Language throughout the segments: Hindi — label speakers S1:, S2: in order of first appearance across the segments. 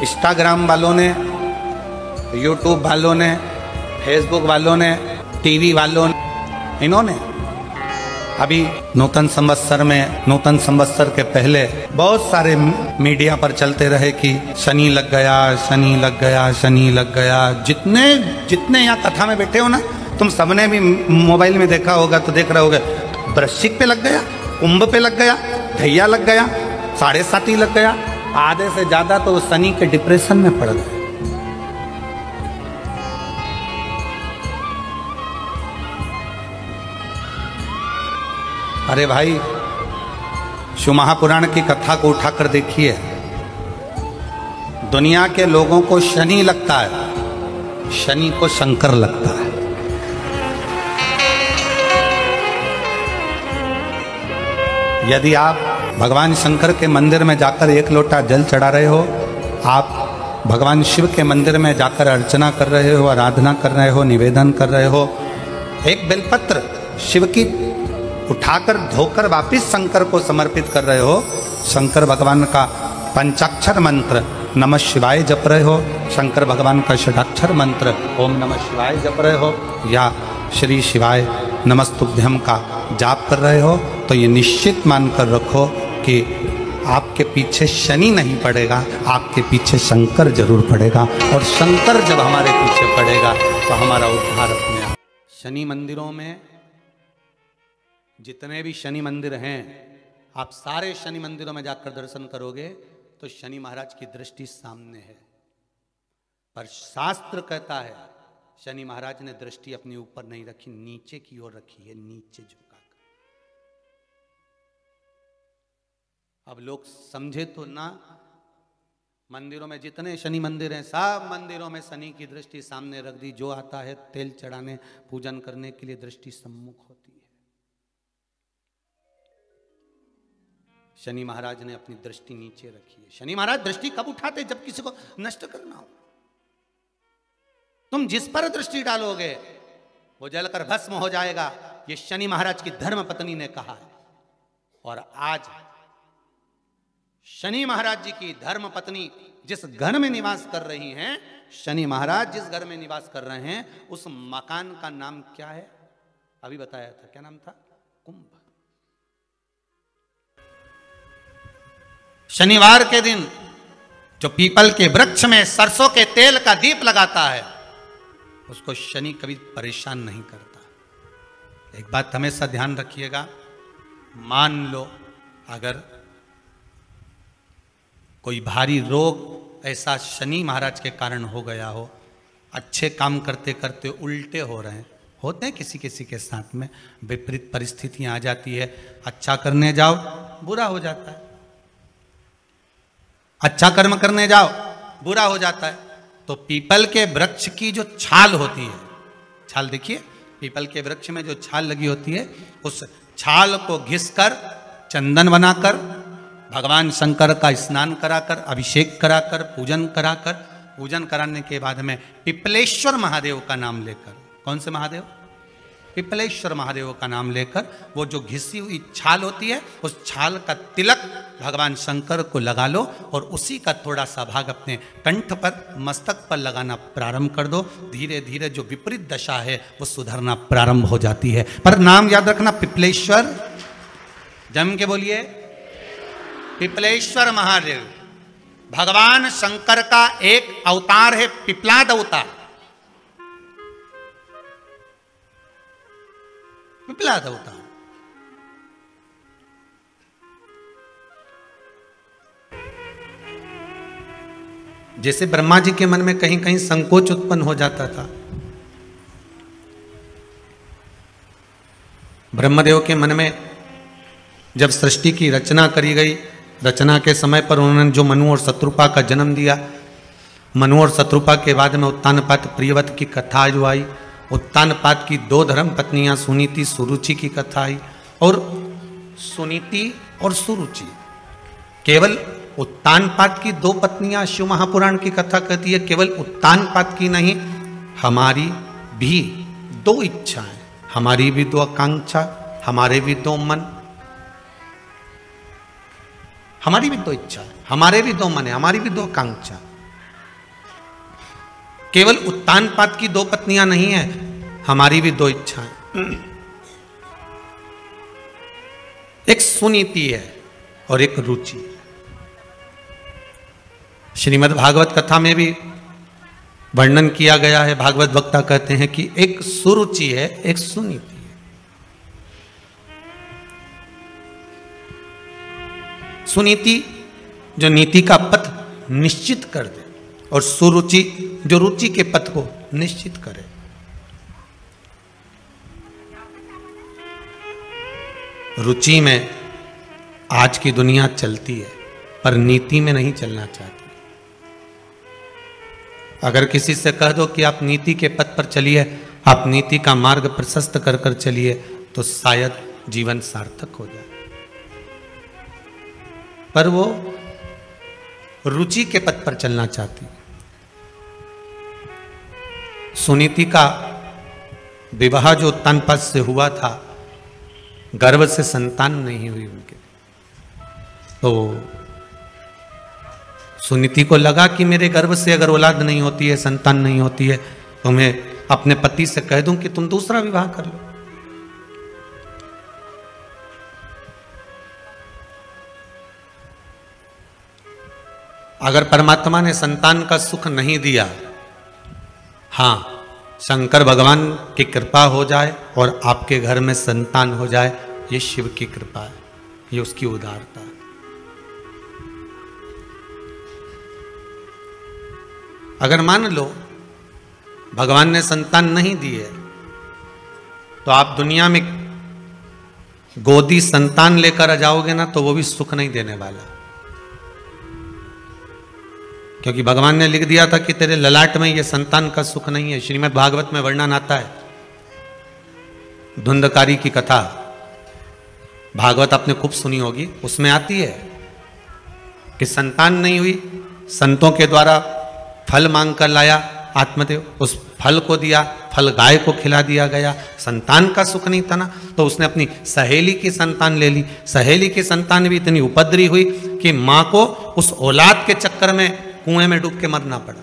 S1: इंस्टाग्राम वालों ने, यूट्यूब वालों ने, फेसबुक वालों ने, टीवी वालों ने, इन्होंने अभी नूतन संवत्सर के पहले बहुत सारे मीडिया पर चलते रहे कि शनि लग गया, शनि लग गया, शनि लग गया। जितने यहाँ कथा में बैठे हो ना, तुम सबने भी मोबाइल में देखा होगा तो देख रहे होगे, वृश्चिक पे लग गया, कुंभ पे लग गया, धैया लग गया, 7.5 लग गया, आधे से ज्यादा तो शनि के डिप्रेशन में पड़ गए। अरे भाई, शिव महापुराण की कथा को उठाकर देखिए, दुनिया के लोगों को शनि लगता है, शनि को शंकर लगता है। यदि आप भगवान शंकर के मंदिर में जाकर 1 लोटा जल चढ़ा रहे हो, आप भगवान शिव के मंदिर में जाकर अर्चना कर रहे हो, आराधना कर रहे हो, निवेदन कर रहे हो, एक बेलपत्र शिव की उठाकर धोकर वापिस शंकर को समर्पित कर रहे हो, शंकर भगवान का पंचाक्षर मंत्र नमः शिवाय जप रहे हो, शंकर भगवान का षडाक्षर मंत्र ओम नमः शिवाय जप रहे हो, या श्री शिवाय नमस्तुभ्यम का जाप कर रहे हो, तो ये निश्चित मानकर रखो कि आपके पीछे शनि नहीं पड़ेगा, आपके पीछे शंकर जरूर पड़ेगा। और शंकर जब हमारे पीछे पड़ेगा तो हमारा उद्धार अपने आप। शनि मंदिरों में जितने भी शनि मंदिर हैं, आप सारे शनि मंदिरों में जाकर दर्शन करोगे तो शनि महाराज की दृष्टि सामने है। पर शास्त्र कहता है शनि महाराज ने दृष्टि अपने ऊपर नहीं रखी, नीचे की ओर रखी है, नीचे झुकाकर। अब लोग समझे तो ना, मंदिरों में जितने शनि मंदिर हैं, सब मंदिरों में शनि की दृष्टि सामने रख दी। जो आता है तेल चढ़ाने, पूजन करने के लिए दृष्टि सम्मुख होती है। शनि महाराज ने अपनी दृष्टि नीचे रखी है। शनि महाराज दृष्टि कब उठाते? जब किसी को नष्ट करना हो। तुम जिस पर दृष्टि डालोगे वो जलकर भस्म हो जाएगा, ये शनि महाराज की धर्म पत्नी ने कहा है। और आज शनि महाराज जी की धर्म पत्नी जिस घर में निवास कर रही हैं, शनि महाराज जिस घर में निवास कर रहे हैं, उस मकान का नाम क्या है? अभी बताया था, क्या नाम था? कुंभ। शनिवार के दिन जो पीपल के वृक्ष में सरसों के तेल का दीप लगाता है, उसको शनि कभी परेशान नहीं करता। एक बात हमेशा ध्यान रखिएगा, मान लो अगर कोई भारी रोग ऐसा शनि महाराज के कारण हो गया हो, अच्छे काम करते करते उल्टे हो रहे हैं, होते हैं किसी किसी के साथ में, विपरीत परिस्थितियां आ जाती है, अच्छा करने जाओ बुरा हो जाता है, अच्छा कर्म करने जाओ बुरा हो जाता है। तो पीपल के वृक्ष की जो छाल होती है, छाल देखिए, पीपल के वृक्ष में जो छाल लगी होती है, उस छाल को घिसकर चंदन बनाकर भगवान शंकर का स्नान कराकर, अभिषेक कराकर, पूजन कराने के बाद में पिपलेश्वर महादेव का नाम लेकर, कौन से महादेव? पिपलेश्वर महादेव का नाम लेकर वो जो घिसी हुई छाल होती है, उस छाल का तिलक भगवान शंकर को लगा लो और उसी का थोड़ा सा भाग अपने कंठ पर, मस्तक पर लगाना प्रारंभ कर दो। धीरे धीरे जो विपरीत दशा है वो सुधरना प्रारंभ हो जाती है। पर नाम याद रखना, पिपलेश्वर, जम के बोलिए, पिपलेश्वर महादेव भगवान शंकर का एक अवतार है, पिपलाद अवतार। पिपलाद अवतार। जैसे ब्रह्मा जी के मन में कहीं कहीं संकोच उत्पन्न हो जाता था, ब्रह्मदेव के मन में जब सृष्टि की रचना करी गई, रचना के समय पर उन्होंने जो मनु और शत्रुपा का जन्म दिया, मनु और शत्रुपा के बाद में उत्तानपाद प्रियव्रत की कथा जो आई, उत्तानपाद की 2 धर्म पत्नियां सुनीति सुरुचि की कथा आई। और सुनीति और सुरुचि, केवल उत्तानपाद की 2 पत्नियां शिव महापुराण की कथा कहती है, केवल उत्तानपाद की नहीं, हमारी भी 2 इच्छाएं, हमारी भी 2 आकांक्षा, हमारे भी 2 मन, हमारी भी 2 इच्छा, हमारे भी 2 मन है, हमारी भी 2 आकांक्षा, केवल उत्तानपाद की 2 पत्नियां नहीं है, हमारी भी 2 इच्छाएं। एक सुनीति है और एक रुचि है। श्रीमद् भागवत कथा में भी वर्णन किया गया है। भागवत वक्ता कहते हैं कि एक सुरुचि है, एक सुनीति है। सुनीति जो नीति का पथ निश्चित कर दे, और सुरुचि जो रुचि के पथ को निश्चित करे। रुचि में आज की दुनिया चलती है, पर नीति में नहीं चलना चाहती। अगर किसी से कह दो कि आप नीति के पथ पर चलिए, आप नीति का मार्ग प्रशस्त कर कर चलिए, तो शायद जीवन सार्थक हो जाए। पर वो रुचि के पथ पर चलना चाहती। सुनीति का विवाह जो उत्तानपाद से हुआ था, गर्भ से संतान नहीं हुई उनके, तो सुनीति को लगा कि मेरे गर्भ से अगर औलाद नहीं होती है, संतान नहीं होती है, तो मैं अपने पति से कह दूं कि तुम दूसरा विवाह कर लो। अगर परमात्मा ने संतान का सुख नहीं दिया, हाँ, शंकर भगवान की कृपा हो जाए और आपके घर में संतान हो जाए, ये शिव की कृपा है, ये उसकी उदारता है। अगर मान लो भगवान ने संतान नहीं दी है, तो आप दुनिया में गोदी संतान लेकर आ जाओगे ना, तो वो भी सुख नहीं देने वाला। क्योंकि भगवान ने लिख दिया था कि तेरे ललाट में ये संतान का सुख नहीं है। श्रीमद् भागवत में वर्णन आता है, धुंधकारी की कथा, भागवत आपने खूब सुनी होगी, उसमें आती है कि संतान नहीं हुई, संतों के द्वारा फल मांग कर लाया आत्मदेव, उस फल को दिया, फल गाय को खिला दिया गया, संतान का सुख नहीं था ना, तो उसने अपनी सहेली की संतान ले ली। सहेली की संतान भी इतनी उपद्रवी हुई कि मां को उस औलाद के चक्कर में कुएं में डूब के मरना पड़ा।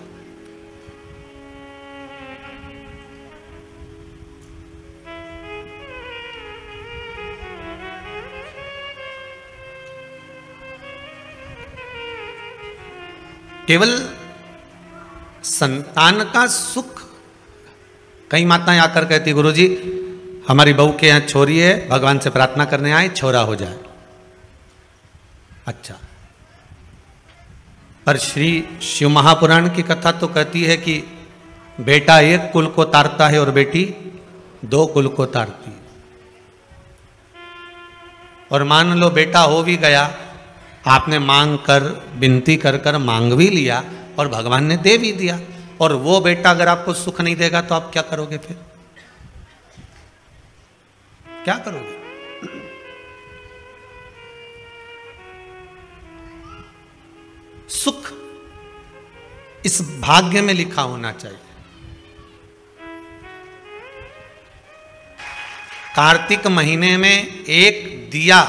S1: केवल संतान का सुख, कई माताएं आकर कहती, गुरुजी हमारी बहू के यहां छोरी है, भगवान से प्रार्थना करने आए, छोरा हो जाए। अच्छा, पर श्री शिव महापुराण की कथा तो कहती है कि बेटा 1 कुल को तारता है और बेटी 2 कुल को तारती है। और मान लो बेटा हो भी गया, आपने मांग कर, विनती कर कर मांग भी लिया और भगवान ने दे भी दिया, और वो बेटा अगर आपको सुख नहीं देगा तो आप क्या करोगे? फिर क्या करोगे? सुख इस भाग्य में लिखा होना चाहिए। कार्तिक महीने में एक दिया,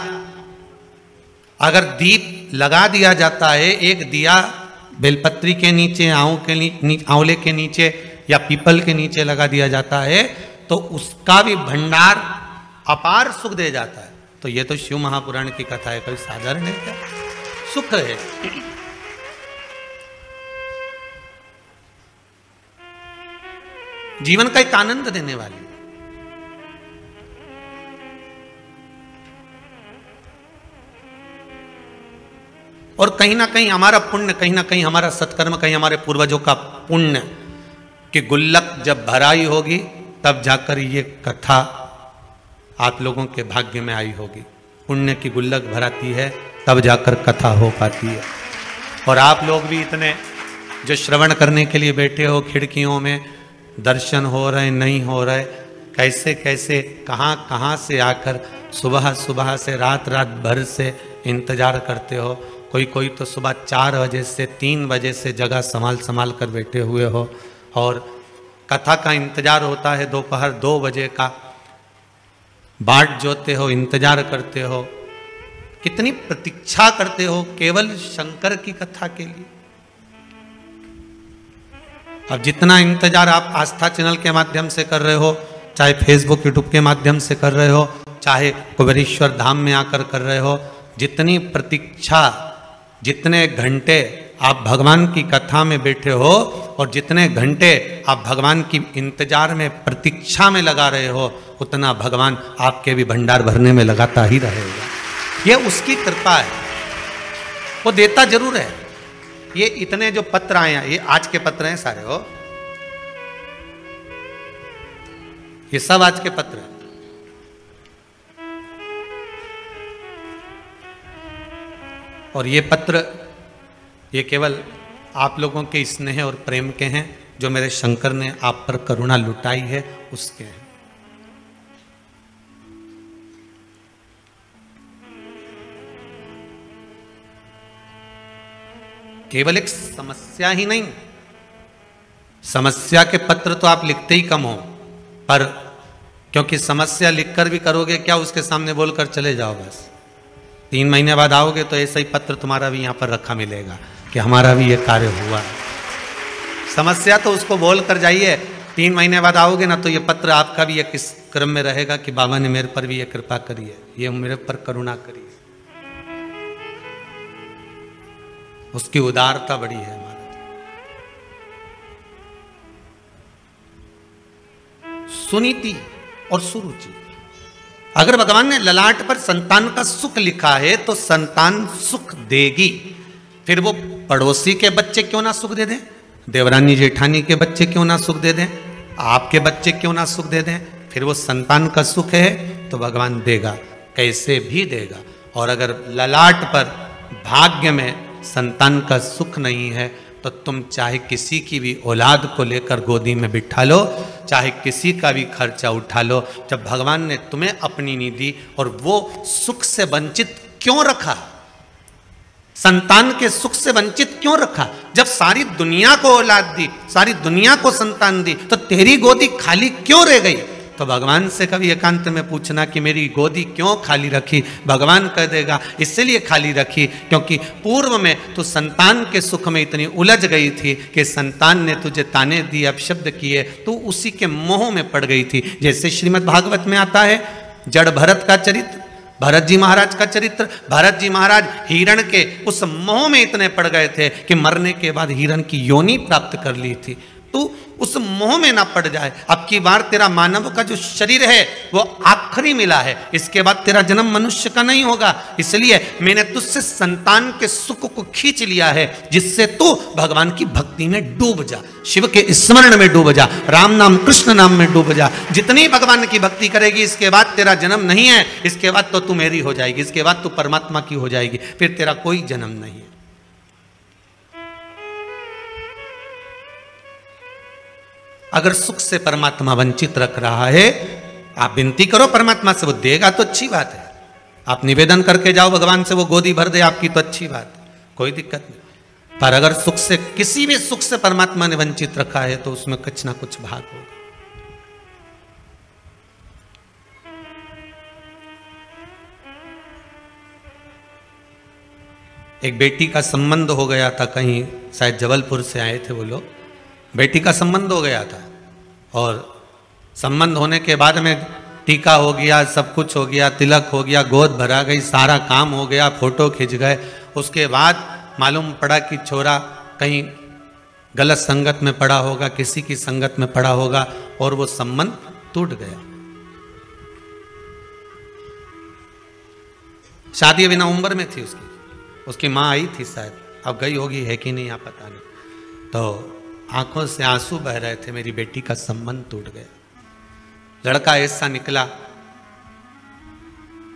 S1: अगर दीप लगा दिया जाता है, एक दिया बेलपत्री के नीचे, आंवले के नीचे या पीपल के नीचे लगा दिया जाता है, तो उसका भी भंडार अपार सुख दे जाता है। तो ये तो शिव महापुराण की कथा है, कोई साधारण है क्या? सुख है। जीवन का एक आनंद देने वाली। और कहीं ना कहीं हमारा पुण्य, कहीं ना कहीं हमारा सत्कर्म, कहीं हमारे पूर्वजों का पुण्य की गुल्लक जब भराई होगी, तब जाकर ये कथा आप लोगों के भाग्य में आई होगी। पुण्य की गुल्लक भराती है, तब जाकर कथा हो पाती है। और आप लोग भी इतने जो श्रवण करने के लिए बैठे हो, खिड़कियों में दर्शन हो रहे नहीं हो रहे, कैसे कैसे कहाँ कहाँ से आकर सुबह सुबह से रात रात भर से इंतजार करते हो। कोई तो सुबह 4 बजे से 3 बजे से जगह संभाल कर बैठे हुए हो, और कथा का इंतजार होता है दोपहर 2 बजे का, बाट जोते हो, इंतजार करते हो, कितनी प्रतीक्षा करते हो केवल शंकर की कथा के लिए। अब जितना इंतजार आप आस्था चैनल के माध्यम से कर रहे हो, चाहे फेसबुक यूट्यूब के माध्यम से कर रहे हो, चाहे कुबेरेश्वर धाम में आकर कर रहे हो, जितनी प्रतीक्षा, जितने घंटे आप भगवान की कथा में बैठे हो और जितने घंटे आप भगवान की इंतजार में प्रतीक्षा में लगा रहे हो, उतना भगवान आपके भी भंडार भरने में लगाता ही रहेगा। ये उसकी कृपा है, वो देता जरूर है। ये इतने जो पत्र आए हैं, ये आज के पत्र हैं सारे, हो ये सब आज के पत्र हैं। और ये पत्र ये केवल आप लोगों के स्नेह और प्रेम के हैं, जो मेरे शंकर ने आप पर करुणा लुटाई है उसके हैं। केवल एक समस्या ही नहीं, समस्या के पत्र तो आप लिखते ही कम हो, पर क्योंकि समस्या लिखकर भी करोगे क्या, उसके सामने बोलकर चले जाओ बस। 3 महीने बाद आओगे तो ऐसा ही पत्र तुम्हारा भी यहां पर रखा मिलेगा कि हमारा भी ये कार्य हुआ। समस्या तो उसको बोल कर जाइए, 3 महीने बाद आओगे ना तो ये पत्र आपका भी एक इस क्रम में रहेगा कि बाबा ने मेरे पर भी ये कृपा करी है, ये मेरे पर करुणा करी है। उसकी उदारता बड़ी है हमारे। सुनीति और सुरुचि, अगर भगवान ने ललाट पर संतान का सुख लिखा है तो संतान सुख देगी, फिर वो पड़ोसी के बच्चे क्यों ना सुख दे दें, देवरानी जेठानी के बच्चे क्यों ना सुख दे दें, आपके बच्चे क्यों ना सुख दे दें, फिर वो संतान का सुख है तो भगवान देगा, कैसे भी देगा। और अगर ललाट पर भाग्य में संतान का सुख नहीं है तो तुम चाहे किसी की भी औलाद को लेकर गोदी में बिठा लो, चाहे किसी का भी खर्चा उठा लो, जब भगवान ने तुम्हें अपनी नी दी और वो सुख से वंचित क्यों रखा, संतान के सुख से वंचित क्यों रखा, जब सारी दुनिया को औलाद दी, सारी दुनिया को संतान दी, तो तेरी गोदी खाली क्यों रह गई। तो भगवान से कभी एकांत में पूछना कि मेरी गोदी क्यों खाली रखी, भगवान कह देगा इसलिए खाली रखी क्योंकि पूर्व में तू संतान के सुख में इतनी उलझ गई थी कि संतान ने तुझे ताने दिए, अपशब्द किए, तू उसी के मोह में पड़ गई थी। जैसे श्रीमद् भागवत में आता है जड़ भरत का चरित्र, भरत जी महाराज का चरित्र, भरत जी महाराज हिरण के उस मोह में इतने पड़ गए थे कि मरने के बाद हिरण की योनि प्राप्त कर ली थी। तू उस मोह में ना पड़ जाए। अब की बार तेरा मानव का जो शरीर है वो आखिरी मिला है, इसके बाद तेरा जन्म मनुष्य का नहीं होगा, इसलिए मैंने तुझसे संतान के सुख को खींच लिया है जिससे तू भगवान की भक्ति में डूब जा, शिव के स्मरण में डूब जा, राम नाम कृष्ण नाम में डूब जा। जितनी भगवान की भक्ति करेगी इसके बाद तेरा जन्म नहीं है, इसके बाद तो तू मेरी हो जाएगी, इसके बाद तू परमात्मा की हो जाएगी, फिर तेरा कोई जन्म नहीं है। अगर सुख से परमात्मा वंचित रख रहा है, आप विनती करो परमात्मा से, वो देगा तो अच्छी बात है। आप निवेदन करके जाओ भगवान से, वो गोदी भर दे आपकी तो अच्छी बात है, कोई दिक्कत नहीं। पर अगर सुख से, किसी भी सुख से परमात्मा ने वंचित रखा है तो उसमें कुछ ना कुछ भाग होगा। एक बेटी का संबंध हो गया था, कहीं शायद जबलपुर से आए थे वो लोग, बेटी का संबंध हो गया था और संबंध होने के बाद में टीका हो गया, सब कुछ हो गया, तिलक हो गया, गोद भरा गई, सारा काम हो गया, फोटो खिंच गए। उसके बाद मालूम पड़ा कि छोरा कहीं गलत संगत में पड़ा होगा, किसी की संगत में पड़ा होगा और वो संबंध टूट गया। शादी अभी ना उम्र में थी उसकी माँ आई थी शायद, अब गई होगी है कि नहीं यहाँ पता नहीं। तो आंखों से आंसू बह रहे थे, मेरी बेटी का संबंध टूट गया। लड़का ऐसा निकला,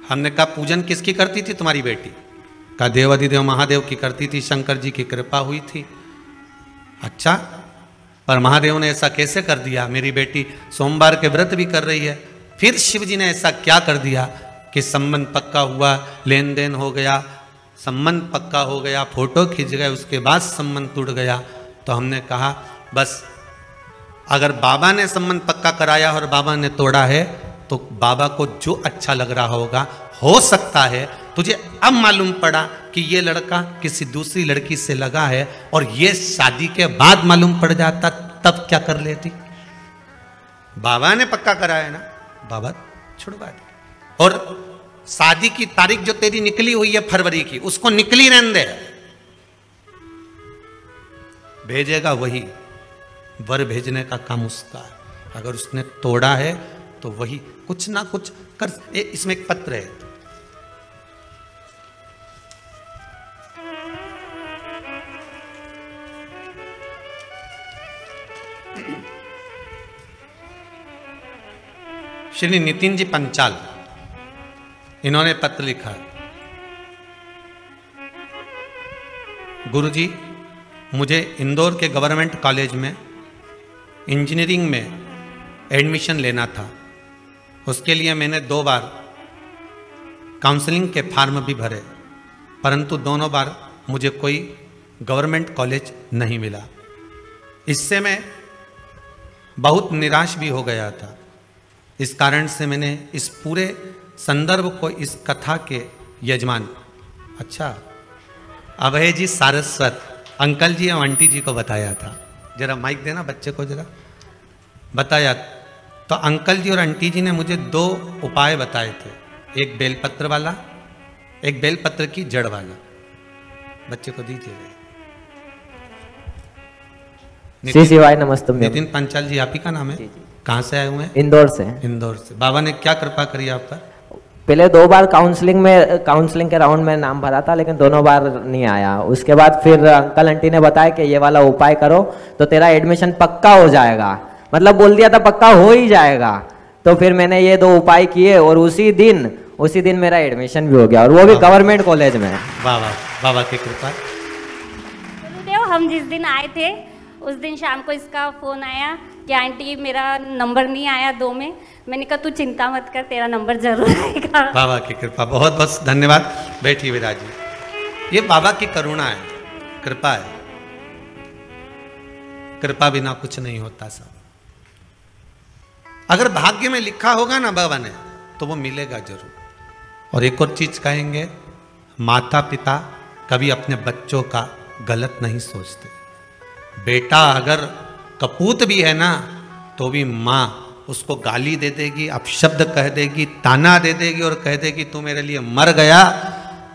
S1: हमने कहा पूजन किसकी करती थी तुम्हारी बेटी, कहा देव अधिदेव महादेव की करती थी, शंकर जी की कृपा हुई थी। अच्छा, पर महादेव ने ऐसा कैसे कर दिया, मेरी बेटी सोमवार के व्रत भी कर रही है, फिर शिव जी ने ऐसा क्या कर दिया कि संबंध पक्का हुआ, लेन देन हो गया, संबंध पक्का हो गया, फोटो खींच गए, उसके बाद संबंध टूट गया। तो हमने कहा बस अगर बाबा ने संबंध पक्का कराया और बाबा ने तोड़ा है तो बाबा को जो अच्छा लग रहा होगा, हो सकता है तुझे अब मालूम पड़ा कि ये लड़का किसी दूसरी लड़की से लगा है और ये शादी के बाद मालूम पड़ जाता तब क्या कर लेती? बाबा ने पक्का कराया ना, बाबा छुड़वा दे। और शादी की तारीख जो तेरी निकली हुई है फरवरी की, उसको निकली रहने दे, भेजेगा वही, वर भेजने का काम उसका है। अगर उसने तोड़ा है तो वही कुछ ना कुछ कर। इसमें एक पत्र है, श्री नितिन जी पंचाल, इन्होंने पत्र लिखा है, गुरुजी मुझे इंदौर के गवर्नमेंट कॉलेज में इंजीनियरिंग में एडमिशन लेना था। उसके लिए मैंने 2 बार काउंसलिंग के फॉर्म भी भरे, परंतु दोनों बार मुझे कोई गवर्नमेंट कॉलेज नहीं मिला। इससे मैं बहुत निराश भी हो गया था। इस कारण से मैंने इस पूरे संदर्भ को इस कथा के यजमान, अच्छा अभय जी सारस्वत अंकल जी और आंटी जी को बताया था। जरा माइक देना बच्चे को, जरा बताया। तो अंकल जी और आंटी जी ने मुझे 2 उपाय बताए थे, एक बेलपत्र वाला, एक बेलपत्र की जड़ वाला। बच्चे को दीजिए।
S2: श्री शिवाय नमस्ते।
S1: नितिन पंचाल जी, आप ही का नाम है? कहाँ से आए हुए हैं?
S2: इंदौर से।
S1: इंदौर से। बाबा ने क्या कृपा करी आप पर?
S2: पहले 2 बार काउंसलिंग के राउंड में नाम भरा था, लेकिन दोनों बार नहीं आया। उसके बाद फिर अंकल आंटी ने बताया कि ये वाला उपाय करो तो तेरा एडमिशन पक्का हो जाएगा, मतलब बोल दिया था पक्का हो ही जाएगा। तो फिर मैंने ये 2 उपाय किए और उसी दिन मेरा एडमिशन भी हो गया, और वो भी गवर्नमेंट कॉलेज में।
S1: बाबा की कृपा।
S3: गुरुदेव, हम जिस दिन आए थे उस दिन शाम को इसका फोन आया कि आंटी मेरा नंबर नहीं आया 2 में। मैंने कहा तू चिंता मत कर, तेरा नंबर जरूर आएगा।
S1: बाबा की कृपा, बहुत बहुत धन्यवाद। बैठिए विराज जी। ये बाबा की करुणा है, कृपा है। कृपा बिना कुछ नहीं होता सब। अगर भाग्य में लिखा होगा ना बाबा ने, तो वो मिलेगा जरूर। और एक और चीज कहेंगे, माता पिता कभी अपने बच्चों का गलत नहीं सोचते। बेटा अगर कपूत भी है ना, तो भी माँ उसको गाली दे देगी, अपशब्द कह देगी, ताना दे देगी और कह देगी तू मेरे लिए मर गया,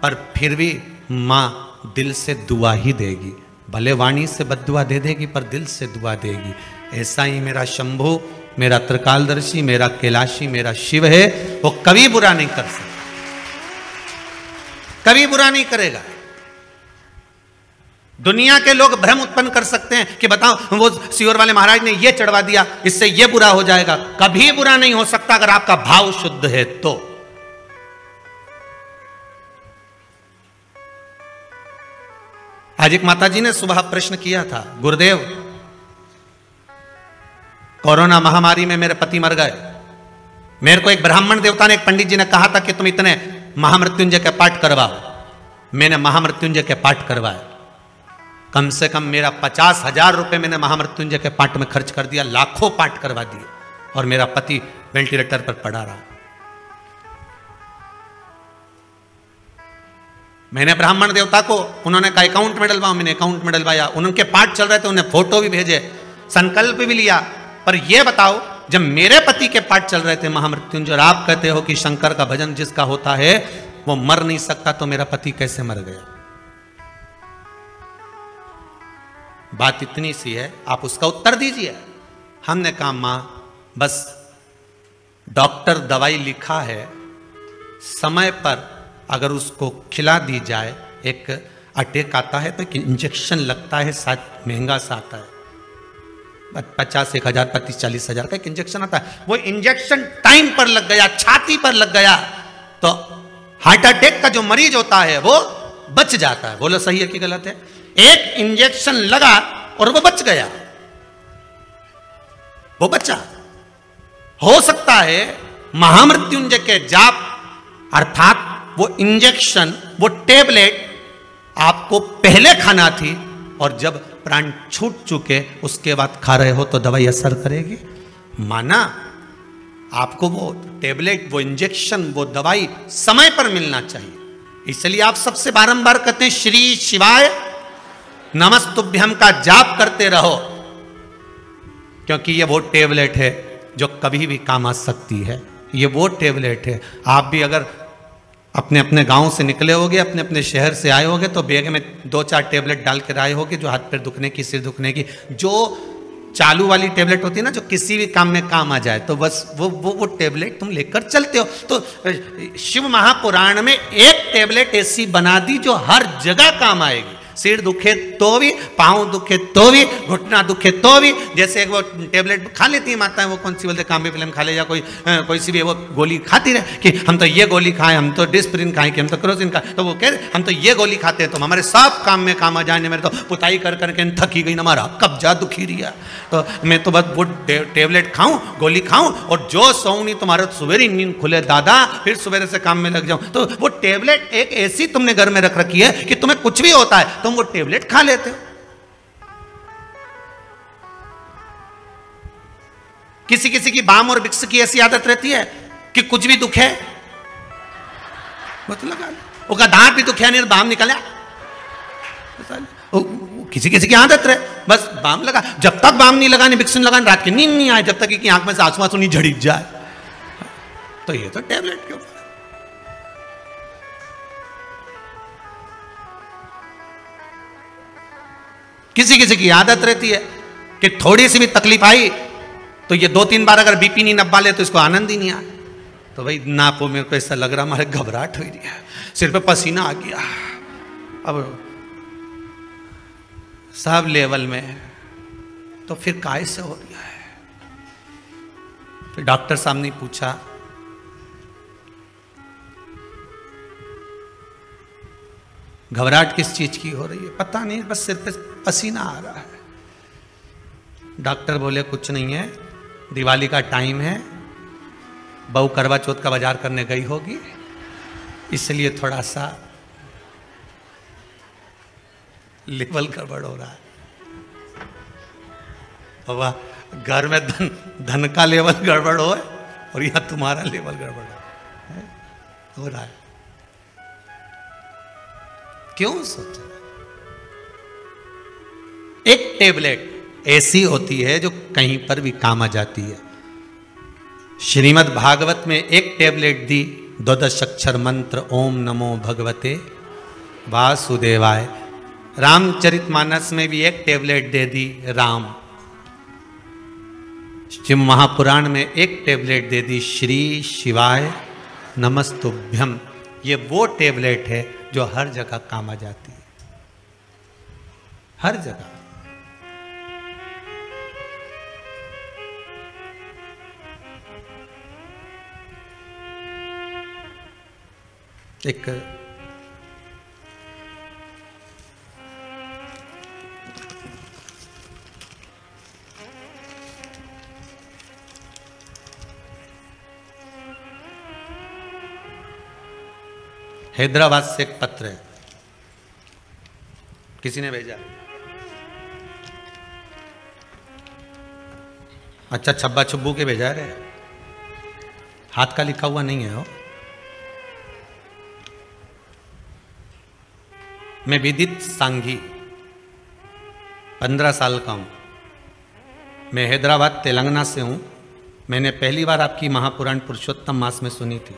S1: पर फिर भी माँ दिल से दुआ ही देगी। भले वाणी से बद्दुआ दे देगी पर दिल से दुआ देगी। ऐसा ही मेरा शंभु, मेरा त्रिकालदर्शी, मेरा कैलाशी, मेरा शिव है, वो कभी बुरा नहीं कर सकता, कभी बुरा नहीं करेगा। दुनिया के लोग भ्रम उत्पन्न कर सकते हैं कि बताओ वो सियोर वाले महाराज ने ये चढ़वा दिया, इससे ये बुरा हो जाएगा। कभी बुरा नहीं हो सकता अगर आपका भाव शुद्ध है तो। आज एक माताजी ने सुबह प्रश्न किया था, गुरुदेव कोरोना महामारी में मेरे पति मर गए। मेरे को एक ब्राह्मण देवता ने, एक पंडित जी ने कहा था कि तुम इतने महामृत्युंजय के पाठ करवाओ। मैंने महामृत्युंजय के पाठ करवाए। कम से कम मेरा 50,000 रुपए मैंने महामृत्युंजय के पाठ में खर्च कर दिया, लाखों पाठ करवा दिए, और मेरा पति वेंटिलेटर पर पड़ा रहा। मैंने ब्राह्मण देवता को, उन्होंने कहा अकाउंट में डलवाओ, मैंने अकाउंट में डलवाया। उनके पाठ चल रहे थे, उन्हें फोटो भी भेजे, संकल्प भी लिया। पर यह बताओ, जब मेरे पति के पाठ चल रहे थे महामृत्युंजय, और आप कहते हो कि शंकर का भजन जिसका होता है वो मर नहीं सकता, तो मेरा पति कैसे मर गया? बात इतनी सी है, आप उसका उत्तर दीजिए। हमने कहा मां, बस डॉक्टर दवाई लिखा है, समय पर अगर उसको खिला दी जाए, एक अटैक आता है तो एक इंजेक्शन लगता है, शायद महंगा सा आता है, 50, 1,000, 35, 40,000 का एक इंजेक्शन आता है। वो इंजेक्शन टाइम पर लग गया, छाती पर लग गया, तो हार्ट अटैक का जो मरीज होता है वो बच जाता है। बोलो सही है कि गलत है? एक इंजेक्शन लगा और वो बच गया, वो बचा। हो सकता है महामृत्युंजय के जाप अर्थात वो इंजेक्शन, वो टेबलेट आपको पहले खाना थी, और जब प्राण छूट चुके उसके बाद खा रहे हो तो दवाई असर करेगी। माना आपको वो टेबलेट, वो इंजेक्शन, वो दवाई समय पर मिलना चाहिए। इसलिए आप सबसे बारंबार कहते हैं श्री शिवाय नमस्तुभ्यम का जाप करते रहो। क्योंकि ये वो टेबलेट है जो कभी भी काम आ सकती है। ये वो टेबलेट है। आप भी अगर अपने अपने गांव से निकले होगे, अपने अपने शहर से आए होगे, तो बैग में 2-4 टेबलेट डाल कर आए होगे, जो हाथ पैर दुखने की, सिर दुखने की, जो चालू वाली टेबलेट होती है ना, जो किसी भी काम में काम आ जाए, तो बस वो टेबलेट तुम लेकर चलते हो। तो शिव महापुराण में एक टेबलेट ऐसी बना दी जो हर जगह काम आएगी। सिर दुखे तो भी, पाँव दुखे तो भी, घुटना दुखे तो भी। जैसे एक वो टेबलेट खा लेती है माता है, वो कौन सी बोलते, काम्बी फिल्म खा ले, या कोई सी भी वो गोली खाती रहे कि हम तो ये गोली खाएं, हम तो डिस्प्रिन खाएं, कि हम तो क्रोसिन खाएं, तो वो कह रहे हम तो ये गोली खाते हैं तो हमारे सब काम में काम आ जाए। मेरे तो पुताई कर करके थकी गई, हमारा कब्जा दुखी रिया, तो मैं तो बस वो टेबलेट खाऊं, गोली खाऊं, और जो सोऊं नहीं तुम्हारा सवेरे नींद खुले दादा, फिर सवेरे से काम में लग जाऊं। तो वो टेबलेट एक ऐसी तुमने घर में रख रखी है कि तुम्हें कुछ भी होता है तुम वो टेबलेट खा लेते हो। किसी किसी की बाम और विक्स की ऐसी आदत रहती है कि कुछ भी दुख है वो तो लगा, उसका दांत भी दुखिया नहीं, बाम निकला। किसी किसी की आदत रहे बस बाम लगा, जब तक बाम नहीं लगाने, विक्स नहीं लगाने, रात की नींद नहीं आए, जब तक कि आंख में से आंसू आंसू नहीं झड़ी जाए। तो ये तो टेबलेट के ऊपर। किसी किसी की आदत रहती है कि थोड़ी सी भी तकलीफ आई तो ये 2-3 बार अगर बीपी नहीं नपा ले तो इसको आनंद ही नहीं आया। तो भाई नापो, मेरे को ऐसा लग रहा हमारे घबराहट हो रही है, सिर पे पसीना आ गया, अब सब लेवल में, तो फिर काय से हो रहा है। फिर डॉक्टर साहब ने पूछा, घबराहट किस चीज की हो रही है? पता नहीं, बस सिर पे पसीना आ रहा है। डॉक्टर बोले कुछ नहीं है, दिवाली का टाइम है, बहू करवा चौथ का बाजार करने गई होगी, इसलिए थोड़ा सा लेवल गड़बड़ हो रहा है। बाबा घर में धन का लेवल गड़बड़ हो और यहां तुम्हारा लेवल गड़बड़ हो रहा है। क्यों सोचा? एक टेबलेट ऐसी होती है जो कहीं पर भी काम आ जाती है। श्रीमद् भागवत में एक टेबलेट दी, 12 अक्षर मंत्र ओम नमो भगवते वासुदेवाय। रामचरितमानस में भी एक टेबलेट दे दी, राम। शिव महापुराण में एक टेबलेट दे दी, श्री शिवाय नमस्तुभ्यम। ये वो टेबलेट है जो हर जगह काम आ जाती है, हर जगह। एक हैदराबाद से एक पत्र है, किसी ने भेजा। अच्छा, छब्बा छुब्बू के भेजा रे, हाथ का लिखा हुआ नहीं है वो। मैं विदित सांघी, 15 साल का हूं। मैं हैदराबाद तेलंगाना से हूं। मैंने पहली बार आपकी महापुराण पुरुषोत्तम मास में सुनी थी।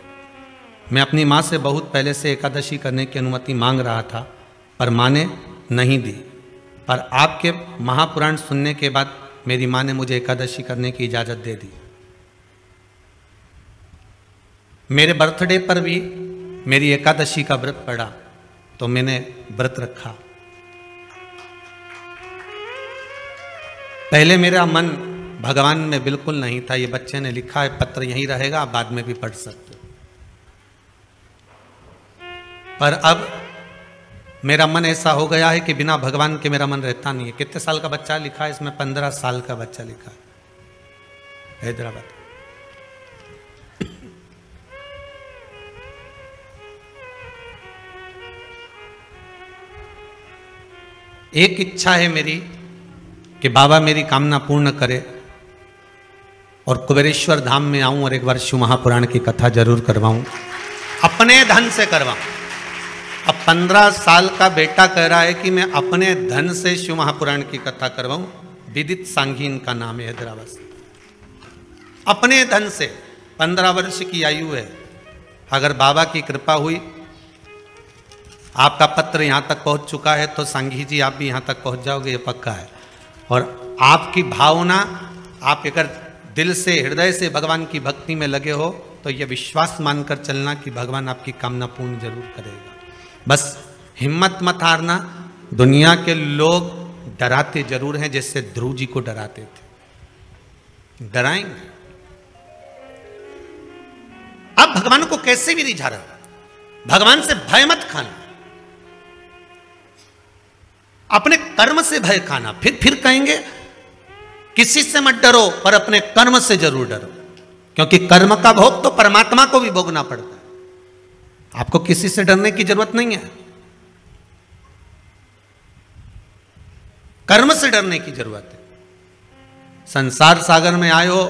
S1: मैं अपनी माँ से बहुत पहले से एकादशी करने की अनुमति मांग रहा था, पर माँ ने नहीं दी। पर आपके महापुराण सुनने के बाद मेरी माँ ने मुझे एकादशी करने की इजाज़त दे दी। मेरे बर्थडे पर भी मेरी एकादशी का व्रत पड़ा, तो मैंने व्रत रखा। पहले मेरा मन भगवान में बिल्कुल नहीं था। ये बच्चे ने लिखा है, पत्र यहीं रहेगा, आप बाद में भी पढ़ सकते हो। पर अब मेरा मन ऐसा हो गया है कि बिना भगवान के मेरा मन रहता नहीं है। कितने साल का बच्चा लिखा है इसमें? 15 साल का बच्चा लिखा है, हैदराबाद। एक इच्छा है मेरी कि बाबा मेरी कामना पूर्ण करे और कुबेरेश्वर धाम में आऊं और एक बार शिव महापुराण की कथा जरूर करवाऊं, अपने धन से करवाऊं। अब 15 साल का बेटा कह रहा है कि मैं अपने धन से शिव महापुराण की कथा करवाऊं। विदित सांघी इनका नाम है, हैदराबाद से। अपने धन से 15 वर्ष की आयु है, अगर बाबा की कृपा हुई, आपका पत्र यहां तक पहुंच चुका है, तो सांघी जी आप भी यहां तक पहुंच जाओगे, ये पक्का है। और आपकी भावना, आप अगर दिल से हृदय से भगवान की भक्ति में लगे हो तो यह विश्वास मानकर चलना कि भगवान आपकी कामना पूर्ण जरूर करेगा। बस हिम्मत मत हारना। दुनिया के लोग डराते जरूर हैं, जैसे ध्रुव जी को डराते थे, डराएंगे। अब भगवान को कैसे भी रिझा रहा, भगवान से भय मत खाना, अपने कर्म से भय खाना। फिर कहेंगे किसी से मत डरो, पर अपने कर्म से जरूर डरो, क्योंकि कर्म का भोग तो परमात्मा को भी भोगना पड़ता है। आपको किसी से डरने की जरूरत नहीं है, कर्म से डरने की जरूरत है। संसार सागर में आए हो,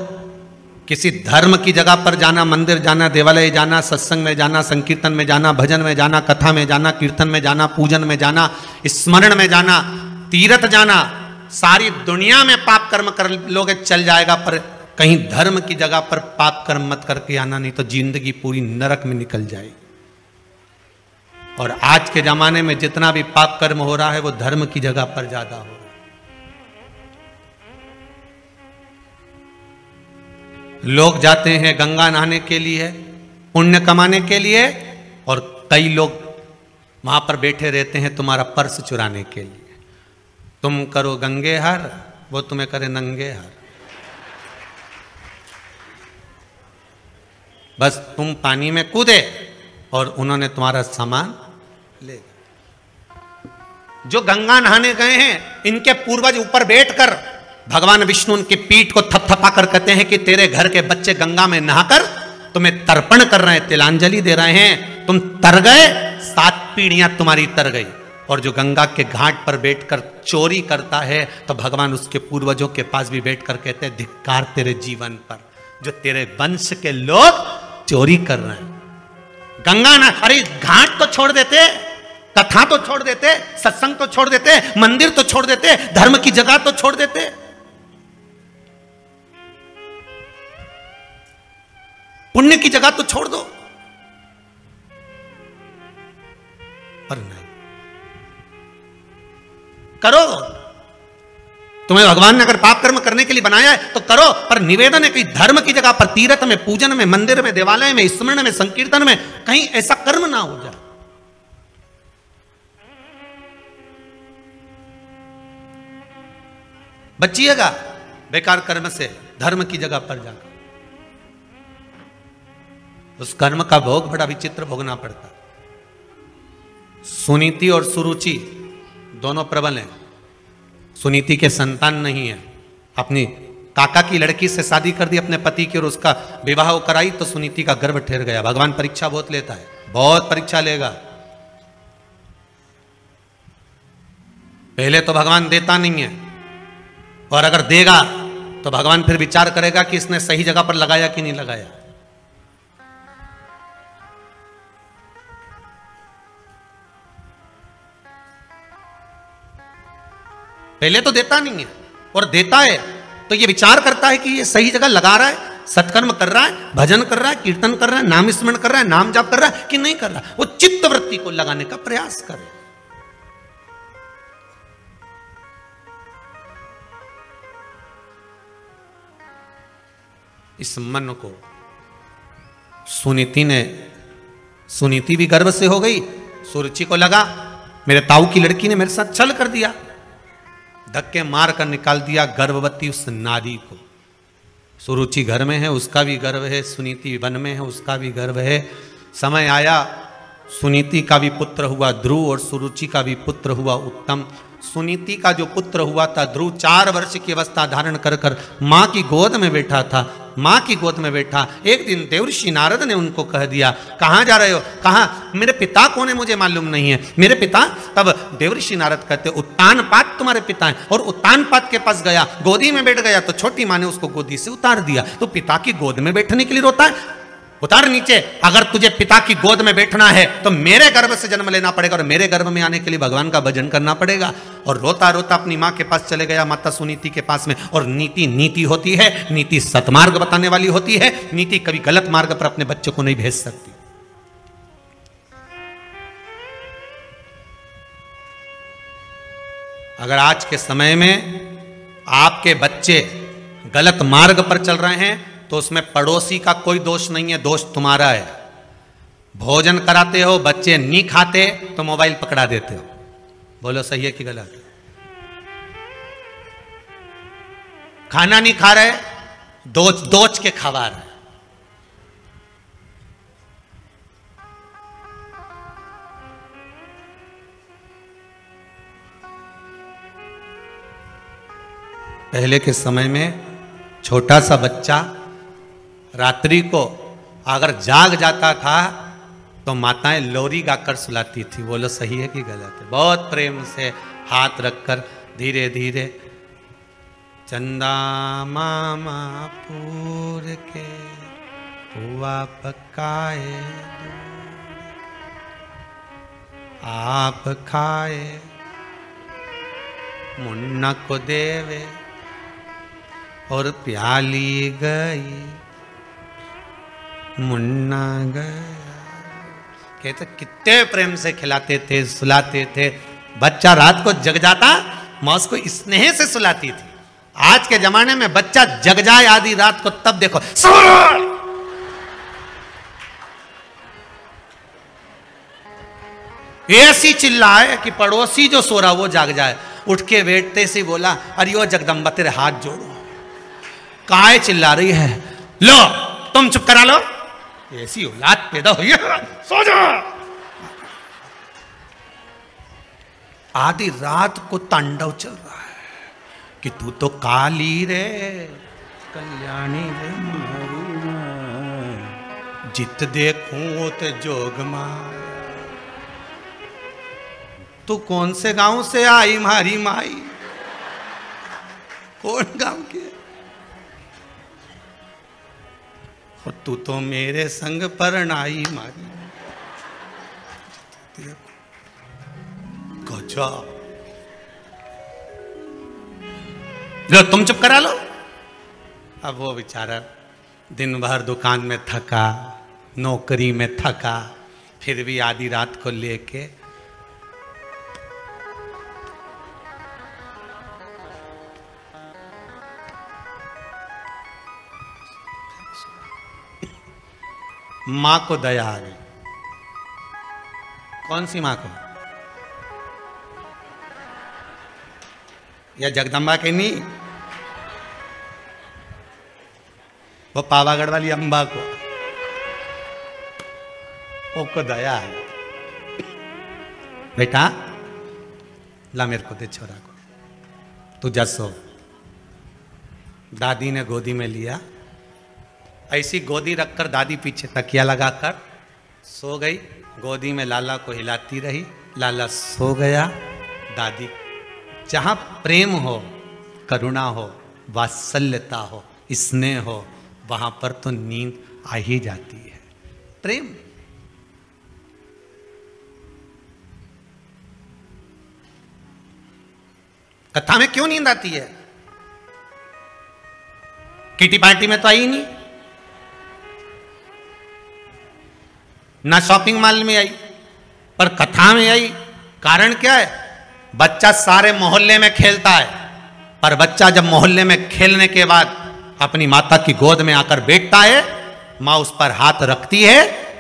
S1: किसी धर्म की जगह पर जाना, मंदिर जाना, देवालय जाना, सत्संग में जाना, संकीर्तन में जाना, भजन में जाना, कथा में जाना, कीर्तन में जाना, पूजन में जाना, स्मरण में जाना, तीर्थ जाना, सारी दुनिया में पाप कर्म कर लोगे चल जाएगा, पर कहीं धर्म की जगह पर पाप कर्म मत करके आना, नहीं तो जिंदगी पूरी नरक में निकल जाएगी। और आज के जमाने में जितना भी पाप कर्म हो रहा है वो धर्म की जगह पर ज्यादा हो रहा है। लोग जाते हैं गंगा नहाने के लिए, पुण्य कमाने के लिए, और कई लोग वहां पर बैठे रहते हैं तुम्हारा पर्स चुराने के लिए। तुम करो गंगे हर, वो तुम्हें करे नंगे हर। बस तुम पानी में कूदे और उन्होंने तुम्हारा सामान ले गए। जो गंगा नहाने गए हैं, इनके पूर्वज ऊपर बैठकर भगवान विष्णु उनकी पीठ को थपथपा कर कहते हैं कि तेरे घर के बच्चे गंगा में नहाकर तुम्हें तर्पण कर रहे हैं, तिलांजलि दे रहे हैं। तुम तर गए, 7 पीढ़ियां तुम्हारी तर गई। और जो गंगा के घाट पर बैठकर चोरी करता है, तो भगवान उसके पूर्वजों के पास भी बैठकर कहते हैं धिक्कार तेरे जीवन पर, जो तेरे वंश के लोग चोरी कर रहे हैं। गंगा ना, अरे घाट तो छोड़ देते, कथा तो छोड़ देते, सत्संग तो छोड़ देते, मंदिर तो छोड़ देते, धर्म की जगह तो छोड़ देते। पुण्य की जगह तो छोड़ दो, पर नहीं करो। तुम्हें भगवान ने अगर पाप कर्म करने के लिए बनाया है तो करो, पर निवेदन है कि धर्म की जगह पर, तीर्थ में, पूजन में, मंदिर में, देवालय में, स्मरण में, संकीर्तन में कहीं ऐसा कर्म ना हो जाए। बचिएगा बेकार कर्म से, धर्म की जगह पर जाकर। उस कर्म का भोग बड़ा विचित्र भोगना पड़ता। सुनीति और सुरुचि दोनों प्रबल हैं। सुनीति के संतान नहीं है, अपनी काका की लड़की से शादी कर दी अपने पति की और उसका विवाह कराई, तो सुनीति का गर्भ ठहर गया। भगवान परीक्षा बहुत लेता है, बहुत परीक्षा लेगा। पहले तो भगवान देता नहीं है, और अगर देगा तो भगवान फिर विचार करेगा कि इसने सही जगह पर लगाया कि नहीं लगाया। पहले तो देता नहीं है, और देता है तो ये विचार करता है कि ये सही जगह लगा रहा है, सत्कर्म कर रहा है, भजन कर रहा है, कीर्तन कर रहा है, नाम स्मरण कर रहा है, नाम जाप कर रहा है कि नहीं कर रहा। वो चित्त वृत्ति को लगाने का प्रयास करे। इस मन को सुनीति भी गर्व से हो गई। सुरुचि को लगा मेरे ताऊ की लड़की ने मेरे साथ छल कर दिया, धक्के मार कर निकाल दिया गर्भवती उस नारी को। सुरुचि घर में है, उसका भी गर्व है, सुनीति वन में है, उसका भी गर्व है। समय आया, सुनीति का भी पुत्र हुआ ध्रुव और सुरुचि का भी पुत्र हुआ उत्तम। सुनीति का जो पुत्र हुआ था ध्रुव, 4 वर्ष की अवस्था धारण कर कर माँ की गोद में बैठा था। माँ की गोद में बैठा, एक दिन देवर्षि नारद ने उनको कह दिया, कहाँ जा रहे हो? कहा मेरे पिता कौन है मुझे मालूम नहीं है। मेरे पिता? तब देवर्षि नारद कहते उत्तानपाद तुम्हारे पिता हैं। और उत्तानपाद के पास गया, गोदी में बैठ गया, तो छोटी माँ ने उसको गोदी से उतार दिया। तो पिता की गोद में बैठने के लिए रोता है? उतार नीचे। अगर तुझे पिता की गोद में बैठना है तो मेरे गर्भ से जन्म लेना पड़ेगा, और मेरे गर्भ में आने के लिए भगवान का भजन करना पड़ेगा। और रोता रोता अपनी माँ के पास चले गया, माता सुनीति के पास में। और नीति नीति होती है, नीति सतमार्ग बताने वाली होती है। नीति कभी गलत मार्ग पर अपने बच्चों को नहीं भेज सकती। अगर आज के समय में आपके बच्चे गलत मार्ग पर चल रहे हैं तो उसमें पड़ोसी का कोई दोष नहीं है, दोष तुम्हारा है। भोजन कराते हो, बच्चे नहीं खाते तो मोबाइल पकड़ा देते हो। बोलो सही है कि गलत? खाना नहीं खा रहे, दोच दोच के खवा रहे। पहले के समय में छोटा सा बच्चा रात्रि को अगर जाग जाता था तो माताएं लोरी गाकर सुलाती थी। बोलो सही है कि गलत है? बहुत प्रेम से हाथ रखकर धीरे धीरे, चंदा मामा पूर के हुआ पकाए, आप खाए, मुन्ना को देवे और प्याली गई, मुन्ना गया। कहते कितने प्रेम से खिलाते थे, सुलाते थे। बच्चा रात को जग जाता, माँ उसको स्नेह से सुलाती थी। आज के जमाने में बच्चा जग जाए आधी रात को तब देखो ऐसी चिल्लाए कि पड़ोसी जो सो रहा वो जाग जाए। उठ के बैठते से बोला, अरे ओ जगदम्बा तेरे हाथ जोड़ो, काय चिल्ला रही है? लो तुम चुप करा लो, ऐसी औलाद पैदा हुई है, सो जा। आधी रात को तांडव चल रहा है कि तू तो काली रे कल्याणी रे, जित देखूं ते जोग मार। तू कौन से गांव से आई मारी माई? कौन गांव की? और तू तो मेरे संग परनाई मारी। गजब। लो तुम चुप करा लो। अब वो बेचारा दिन भर दुकान में थका, नौकरी में थका, फिर भी आधी रात को लेके मां को दया आ गई। कौन सी मां को? या जगदम्बा के नहीं, वो पावागढ़ वाली अंबा को, ओको दया आ गई। बेटा ला मेरे को दे छोरा को, तू जा सो। दादी ने गोदी में लिया, ऐसी गोदी रखकर दादी पीछे तकिया लगाकर सो गई। गोदी में लाला को हिलाती रही, लाला सो गया। दादी, जहां प्रेम हो, करुणा हो, वात्सल्यता हो, स्नेह हो, वहां पर तो नींद आ ही जाती है। प्रेम। कथा में क्यों नींद आती है? किटी पार्टी में तो आई नहीं, ना शॉपिंग मॉल में आई, पर कथा में आई। कारण क्या है? बच्चा सारे मोहल्ले में खेलता है, पर बच्चा जब मोहल्ले में खेलने के बाद अपनी माता की गोद में आकर बैठता है, माँ उस पर हाथ रखती है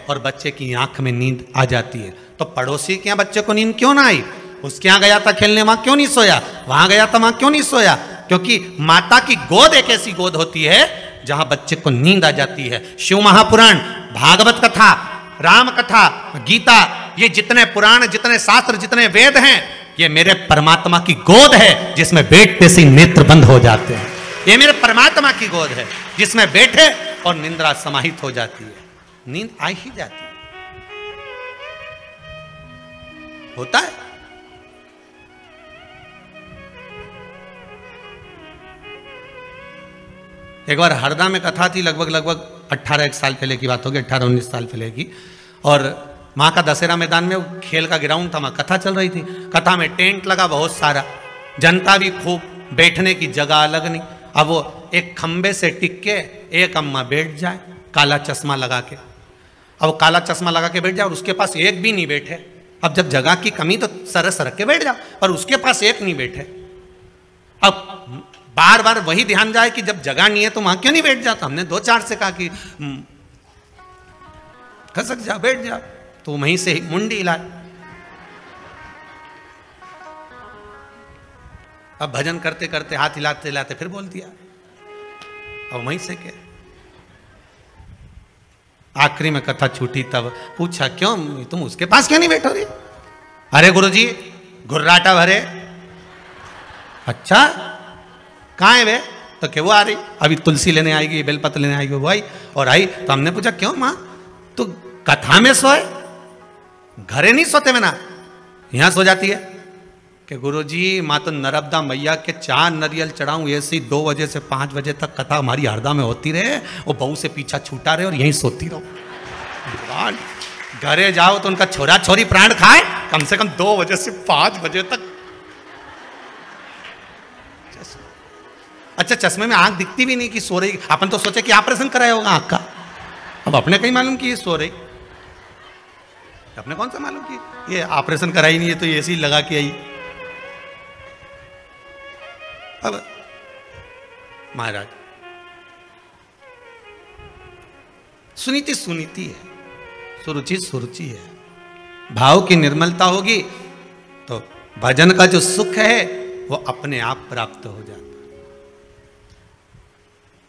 S1: और बच्चे की आंख में नींद आ जाती है। तो पड़ोसी के यहाँ बच्चे को नींद क्यों ना आई? उसके यहाँ गया था खेलने, वहां क्यों नहीं सोया? वहां गया था, वहां क्यों नहीं सोया? क्योंकि माता की गोद एक ऐसी गोद होती है जहां बच्चे को नींद आ जाती है। शिव महापुराण, भागवत कथा, राम कथा, गीता, ये जितने पुराण, जितने शास्त्र, जितने वेद हैं, ये मेरे परमात्मा की गोद है जिसमें बैठते से नेत्र बंद हो जाते हैं। ये मेरे परमात्मा की गोद है जिसमें बैठे और निंद्रा समाहित हो जाती है, नींद आ ही जाती है। होता है। एक बार हरदा में कथा थी, लगभग 18 एक साल पहले की बात होगी, 18-19 साल पहले की। और वहाँ का दशहरा मैदान में खेल का ग्राउंड था, वहाँ कथा चल रही थी। कथा में टेंट लगा बहुत सारा, जनता भी खूब, बैठने की जगह अलग नहीं। अब वो एक खंबे से टिक के एक अम्मा बैठ जाए काला चश्मा लगा के, अब वो काला चश्मा लगा के बैठ जाए और उसके पास एक भी नहीं बैठे। अब जब जगह की कमी तो सरक सरक के बैठ जाओ, पर उसके पास एक नहीं बैठे। अब बार बार वही ध्यान जाए कि जब जगह नहीं है तो वहां क्यों नहीं बैठ जाता। हमने 2-4 से कहा कि खसक जा, बैठ जा, तो वहीं से मुंडी हिलाए। अब भजन करते करते हाथ हिलाते हिलाते फिर बोल दिया, अब वहीं से क्या। आखिरी में कथा छूटी तब पूछा, क्यों तुम उसके पास क्यों नहीं बैठो रही? अरे गुरुजी घुर्राटा भरे। अच्छा कहाँ है वे? तो क्या वो आ रही, अभी तुलसी लेने आएगी, बेलपत्र लेने आएगी। वो आई और आई तो हमने पूछा, क्यों माँ तू कथा में सोए, घरे नहीं सोते में ना, यहां सो जाती है? कि गुरुजी माँ तो नर्मदा मैया के 4 नरियल चढ़ाऊं, ऐसी 2 बजे से 5 बजे तक कथा हमारी हरदा में होती रहे, वो बहू से पीछा छूटा रहे और यहीं सोती रहो। घरे जाओ तो उनका छोरा छोरी प्राण खाए, कम से कम 2 बजे से 5 बजे तक। अच्छा चश्मे में आंख दिखती भी नहीं कि सो रही। अपन तो सोचे कि ऑपरेशन कराया होगा आंख का, अब अपने कहीं मालूम कि ये सो रही। अपने कौन सा मालूम कि ये ऑपरेशन कराई नहीं है तो ये ऐसे ही लगा के आई। अब महाराज सुनीति सुनीति है, सुरुचि सुरुचि है, भाव की निर्मलता होगी तो भजन का जो सुख है वो अपने आप प्राप्त हो जाता।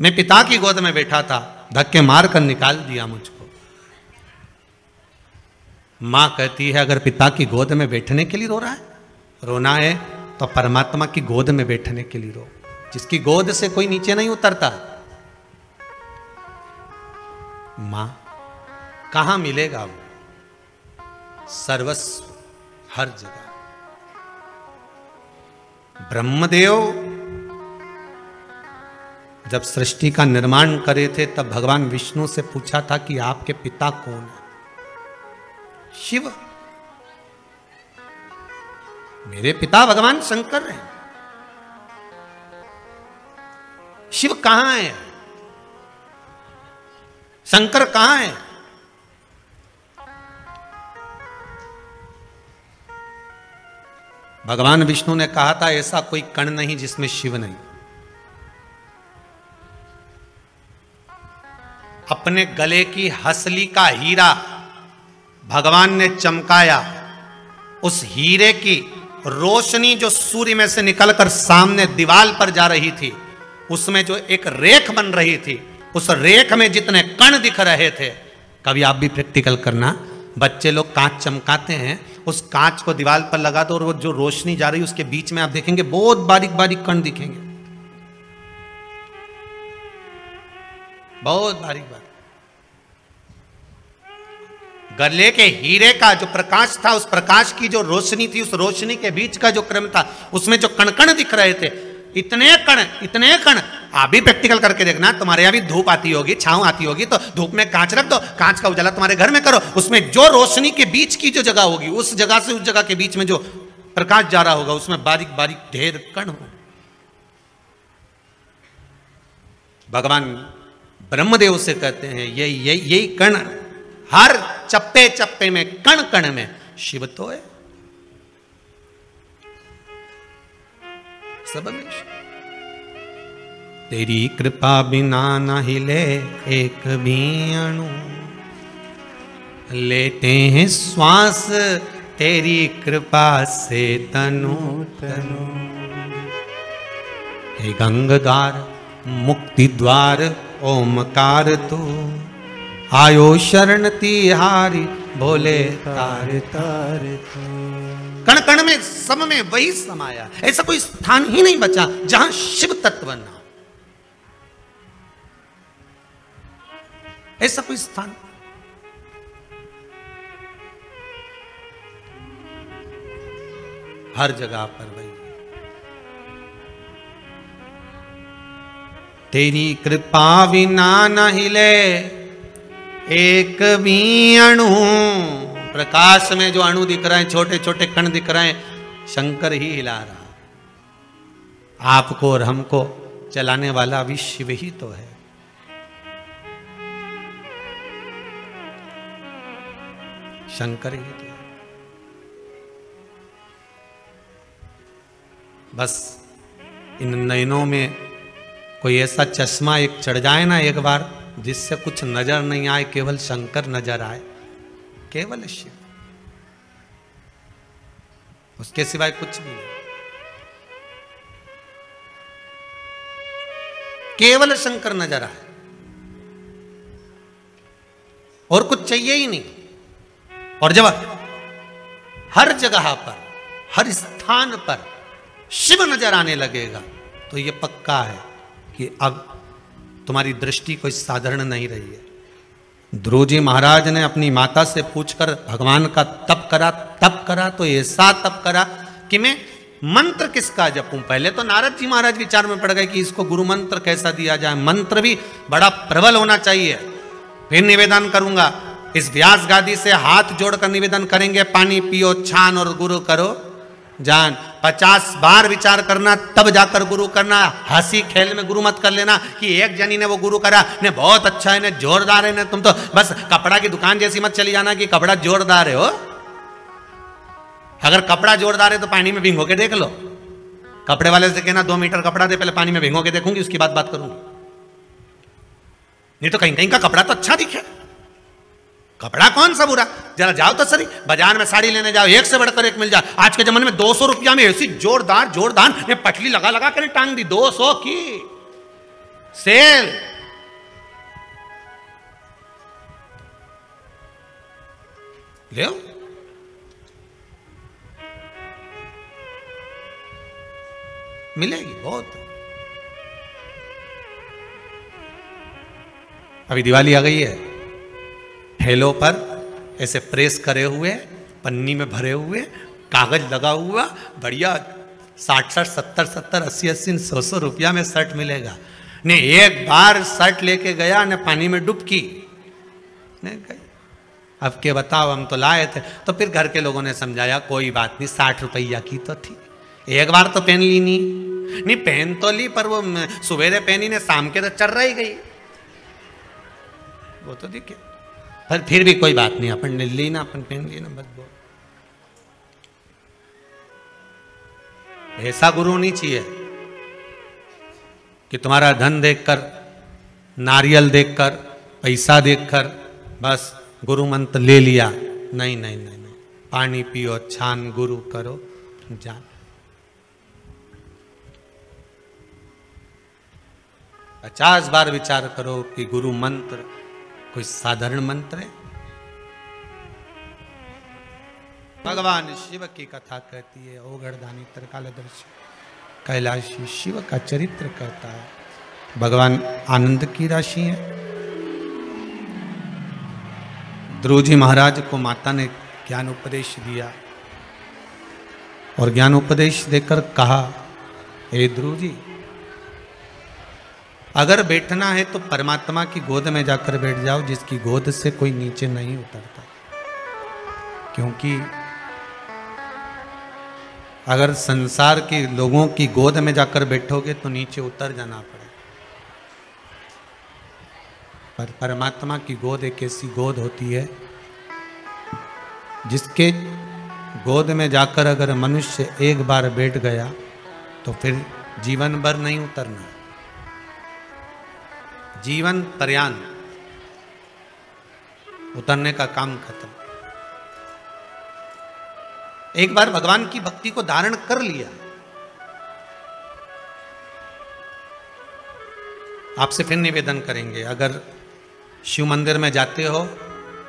S1: मैं पिता की गोद में बैठा था, धक्के मार कर निकाल दिया मुझको। मां कहती है अगर पिता की गोद में बैठने के लिए रो रहा है, रोना है तो परमात्मा की गोद में बैठने के लिए रो, जिसकी गोद से कोई नीचे नहीं उतरता। मां कहां मिलेगा वो? सर्वस्व, हर जगह। ब्रह्मदेव जब सृष्टि का निर्माण करे थे तब भगवान विष्णु से पूछा था कि आपके पिता कौन है? शिव। मेरे पिता भगवान शंकर हैं। शिव कहां है? शंकर कहां है? भगवान विष्णु ने कहा था ऐसा कोई कण नहीं जिसमें शिव नहीं। अपने गले की हसली का हीरा भगवान ने चमकाया, उस हीरे की रोशनी जो सूर्य में से निकलकर सामने दीवार पर जा रही थी, उसमें जो एक रेख बन रही थी, उस रेख में जितने कण दिख रहे थे। कभी आप भी प्रैक्टिकल करना, बच्चे लोग कांच चमकाते हैं, उस कांच को दीवार पर लगा दो और वो जो रोशनी जा रही है उसके बीच में आप देखेंगे बहुत बारीक बारीक कण दिखेंगे, बहुत बारीक बारीक। गले के हीरे का जो प्रकाश था, उस प्रकाश की जो रोशनी थी, उस रोशनी के बीच का जो क्रम था, उसमें जो कण कण दिख रहे थे, इतने कण। आप भी प्रैक्टिकल करके देखना, तुम्हारे यहाँ भी धूप आती होगी, छांव आती होगी, तो धूप में कांच रख दो, कांच का उजाला तुम्हारे घर में करो, उसमें जो रोशनी के बीच की जो जगह होगी, उस जगह से उस जगह के बीच में जो प्रकाश जा रहा होगा, उसमें बारीक बारीक ढेर कण हो। भगवान ब्रह्मदेव से कहते हैं यही कण, हर चप्पे चप्पे में, कण कण में शिव तो है, सब में। तेरी कृपा बिना न हिले एक भी अणु, लेते हैं श्वास तेरी कृपा से तनु तनु। हे गंगाधार मुक्ति द्वार ओमकार तू, आयो शरण तिहारी भोले तार तार तू। कण कण में, सब में वही समाया, ऐसा कोई स्थान ही नहीं बचा जहां शिव तत्व न हो, ऐसा कोई स्थान। हर जगह पर वही। तेरी कृपा विना न हिले एक भी अणु। प्रकाश में जो अणु दिख रहे हैं, छोटे छोटे कण दिख रहे हैं, शंकर ही हिला रहा। आपको और हमको चलाने वाला भी शिव ही तो है। शंकर ही तो है। बस इन नयनों में कोई ऐसा चश्मा एक चढ़ जाए ना एक बार, जिससे कुछ नजर नहीं आए, केवल शंकर नजर आए, केवल शिव, उसके सिवाय कुछ भी नहीं। केवल शंकर नजर आए और कुछ चाहिए ही नहीं। और जब हर जगह पर, हर स्थान पर शिव नजर आने लगेगा, तो यह पक्का है कि अब तुम्हारी दृष्टि कोई साधारण नहीं रही है। ध्रुव जी महाराज ने अपनी माता से पूछकर भगवान का तप करा तो ऐसा तप करा कि मैं मंत्र किसका जपूं। पहले तो नारद जी महाराज विचार में पड़ गए कि इसको गुरु मंत्र कैसा दिया जाए, मंत्र भी बड़ा प्रबल होना चाहिए। फिर निवेदन करूंगा, इस व्यास गादी से हाथ जोड़कर निवेदन करेंगे, पानी पियो छान और गुरु करो जान। 50 बार विचार करना तब जाकर गुरु करना। हंसी खेल में गुरु मत कर लेना कि एक जनी ने वो गुरु करा ने बहुत अच्छा है, ने जोरदार है, ने तुम तो बस कपड़ा की दुकान जैसी मत चली जाना कि कपड़ा जोरदार है हो। अगर कपड़ा जोरदार है तो पानी में भिगो के देख लो। कपड़े वाले से कहना 2 मीटर कपड़ा दे, पहले पानी में भिगो के देखूंगी, उसकी बात करूंगी। नहीं तो कहीं कहीं का कपड़ा तो अच्छा दिखे, कपड़ा कौन सा बुरा। जरा जाओ तो सही बाजार में साड़ी लेने जाओ, एक से बढ़कर एक मिल जाए। आज के जमाने में 200 रुपया में ऐसी जोरदार ने पटली लगा कर टांग दी, 200 की सेल। ले मिलेगी बहुत। अभी दिवाली आ गई है, ठेलों पर ऐसे प्रेस करे हुए, पन्नी में भरे हुए, कागज लगा हुआ, बढ़िया 60-60, 70-70, 80-80, 100-100 रुपया में शर्ट मिलेगा। ने एक बार शर्ट लेके गया ने पानी में डुबकी ने गई। अब के बताओ, हम तो लाए थे। तो फिर घर के लोगों ने समझाया कोई बात नहीं, 60 रुपया की तो थी, एक बार तो पहन ली। नहीं पहन तो ली, पर वो सवेरे पहनी ने शाम के तो चल रही गई, वो तो दिखे। पर फिर भी कोई बात नहीं, अपन ने ली ना, अपन पहन ली ना, बस वो। ऐसा गुरु नहीं चाहिए कि तुम्हारा धन देखकर, नारियल देखकर, पैसा देखकर बस गुरु मंत्र ले लिया। नहीं नहीं नहीं नहीं, पानी पियो छान गुरु करो जान। 50 बार विचार करो कि गुरु मंत्र कोई साधारण मंत्र है। भगवान शिव की कथा कहती है, ओगढ़दानी त्रिकालदर्शी कैलाशी शिव का चरित्र कहता है। भगवान आनंद की राशि है। ध्रुव जी महाराज को माता ने ज्ञान उपदेश दिया और ज्ञान उपदेश देकर कहा, हे ध्रुव जी, अगर बैठना है तो परमात्मा की गोद में जाकर बैठ जाओ, जिसकी गोद से कोई नीचे नहीं उतरता। क्योंकि अगर संसार के लोगों की गोद में जाकर बैठोगे तो नीचे उतर जाना पड़ेगा। पर परमात्मा की गोद एक ऐसी गोद होती है जिसके गोद में जाकर अगर मनुष्य एक बार बैठ गया तो फिर जीवन भर नहीं उतरना, जीवन पर्यंत उतरने का काम खत्म। एक बार भगवान की भक्ति को धारण कर लिया, आपसे फिर निवेदन करेंगे, अगर शिव मंदिर में जाते हो,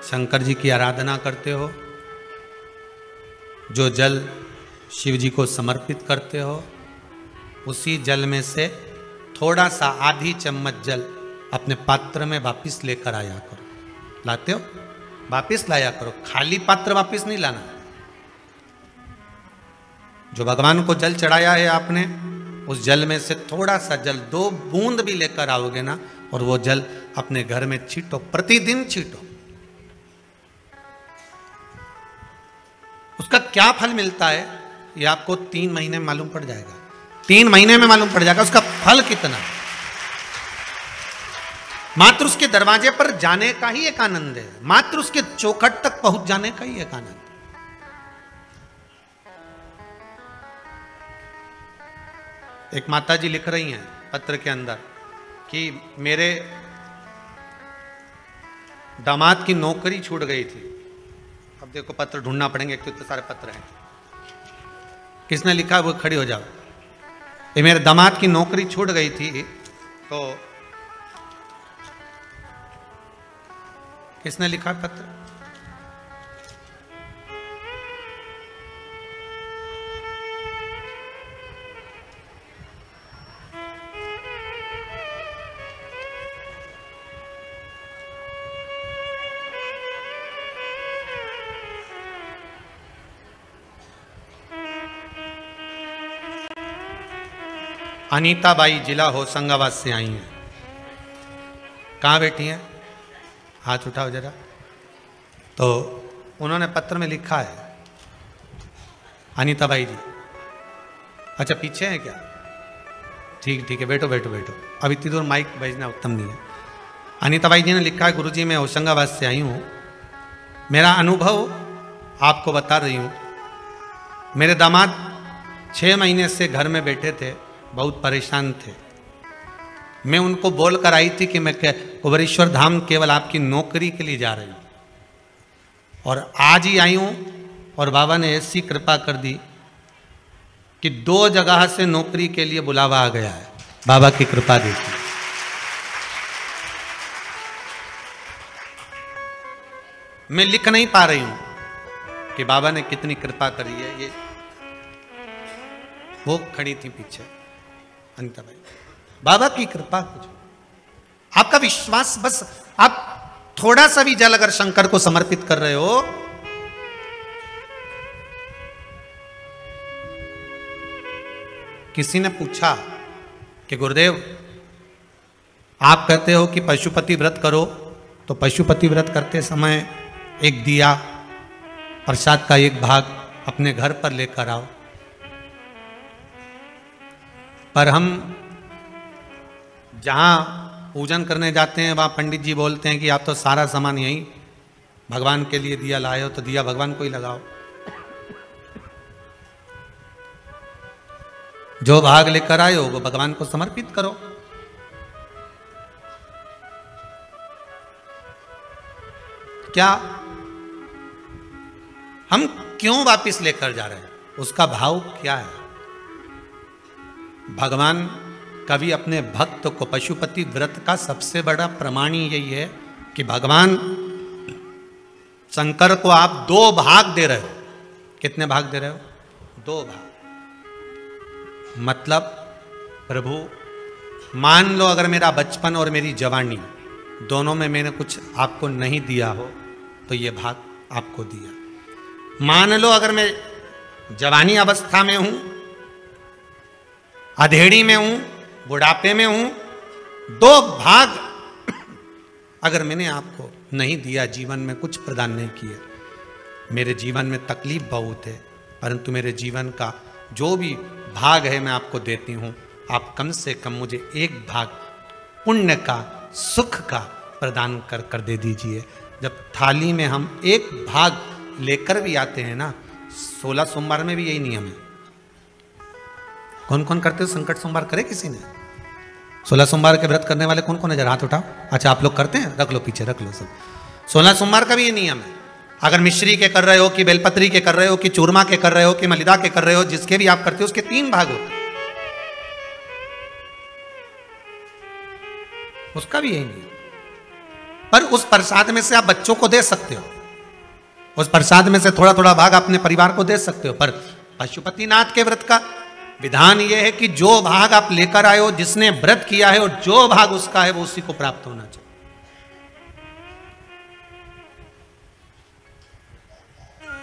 S1: शंकर जी की आराधना करते हो, जो जल शिव जी को समर्पित करते हो, उसी जल में से थोड़ा सा आधी चम्मच जल अपने पात्र में वापिस लेकर आया करो। लाते हो वापिस लाया करो, खाली पात्र वापिस नहीं लाना। जो भगवान को जल चढ़ाया है आपने, उस जल में से थोड़ा सा जल, 2 बूंद भी लेकर आओगे ना, और वो जल अपने घर में छींटो, प्रतिदिन छींटो। उसका क्या फल मिलता है ये आपको 3 महीने में मालूम पड़ जाएगा। 3 महीने में मालूम पड़ जाएगा उसका फल कितना। मात्र उसके दरवाजे पर जाने का ही एक आनंद है, मात्र उसके चौखट तक पहुंच जाने का ही एक आनंद। एक माता जी लिख रही हैं पत्र के अंदर कि मेरे दामाद की नौकरी छूट गई थी। अब देखो पत्र ढूंढना पड़ेंगे, एक तो इतने सारे पत्र हैं। किसने लिखा वो खड़ी हो जाओ। ये मेरे दामाद की नौकरी छूट गई थी, तो किसने लिखा पत्र? अनीता बाई जिला होशंगाबाद से आई हैं। कहाँ बैठी हैं? हाथ उठाओ जरा। तो उन्होंने पत्र में लिखा है, अनीता बाई जी। अच्छा पीछे है क्या? ठीक ठीक है, बैठो बैठो बैठो। अब इतनी दूर माइक भेजना उत्तम नहीं है। अनीता बाई जी ने लिखा है, गुरुजी मैं होशंगाबाद से आई हूँ, मेरा अनुभव आपको बता रही हूँ। मेरे दामाद 6 महीने से घर में बैठे थे, बहुत परेशान थे। मैं उनको बोल कर आई थी कि मैं कुबेरेश्वर धाम केवल आपकी नौकरी के लिए जा रही हूँ, और आज ही आई हूँ और बाबा ने ऐसी कृपा कर दी कि 2 जगह से नौकरी के लिए बुलावा आ गया है। बाबा की कृपा देखी। मैं लिख नहीं पा रही हूँ कि बाबा ने कितनी कृपा करी है। ये वो खड़ी थी पीछे अनिता भाई। बाबा की कृपा कुछ, आपका विश्वास, बस आप थोड़ा सा भी जल अगर शंकर को समर्पित कर रहे हो, किसी ने पूछा कि गुरुदेव आप कहते हो कि पशुपति व्रत करो, तो पशुपति व्रत करते समय एक दिया, प्रसाद का एक भाग अपने घर पर लेकर आओ। पर हम जहाँ पूजन करने जाते हैं वहाँ पंडित जी बोलते हैं कि आप तो सारा सामान यहीं भगवान के लिए दिया लाए हो, तो दिया भगवान को ही लगाओ। जो भाग लेकर आए हो वो भगवान को समर्पित करो। क्या हम क्यों वापिस लेकर जा रहे हैं? उसका भाव क्या है? भगवान कभी अपने भक्त को, पशुपति व्रत का सबसे बड़ा प्रमाण ही यही है कि भगवान शंकर को आप 2 भाग दे रहे हो। कितने भाग दे रहे हो? 2 भाग। मतलब प्रभु मान लो अगर मेरा बचपन और मेरी जवानी दोनों में मैंने कुछ आपको नहीं दिया हो, तो ये भाग आपको दिया। मान लो अगर मैं जवानी अवस्था में हूं, अधेड़ी में हूं, बुढ़ापे में हूं, 2 भाग अगर मैंने आपको नहीं दिया, जीवन में कुछ प्रदान नहीं किया, मेरे जीवन में तकलीफ बहुत है, परंतु मेरे जीवन का जो भी भाग है मैं आपको देती हूं। आप कम से कम मुझे 1 भाग पुण्य का, सुख का प्रदान कर कर दे दीजिए। जब थाली में हम 1 भाग लेकर भी आते हैं ना, 16 सोमवार में भी यही नियम है। कौन कौन करते हो संकट सोमवार? करे किसी ने? 16 सोमवार के व्रत करने वाले कौन कौन है? जरा हाथ उठाओ। अच्छा आप लोग करते हैं, रख लो पीछे, रख लो सब। 16 सोमवार का भी ये नियम है। अगर मिश्री के कर रहे हो, कि बेलपत्री के कर रहे हो, कि चूरमा के कर रहे हो, कि मलिदा के कर रहे हो, जिसके भी आप करते हो उसके 3 भाग होते हैं। उसका भी यही नियम। पर उस प्रसाद में से आप बच्चों को दे सकते हो, उस प्रसाद में से थोड़ा थोड़ा भाग अपने परिवार को दे सकते हो। पर पशुपतिनाथ के व्रत का विधान यह है कि जो भाग आप लेकर आए हो, जिसने व्रत किया है और जो भाग उसका है वो उसी को प्राप्त होना चाहिए।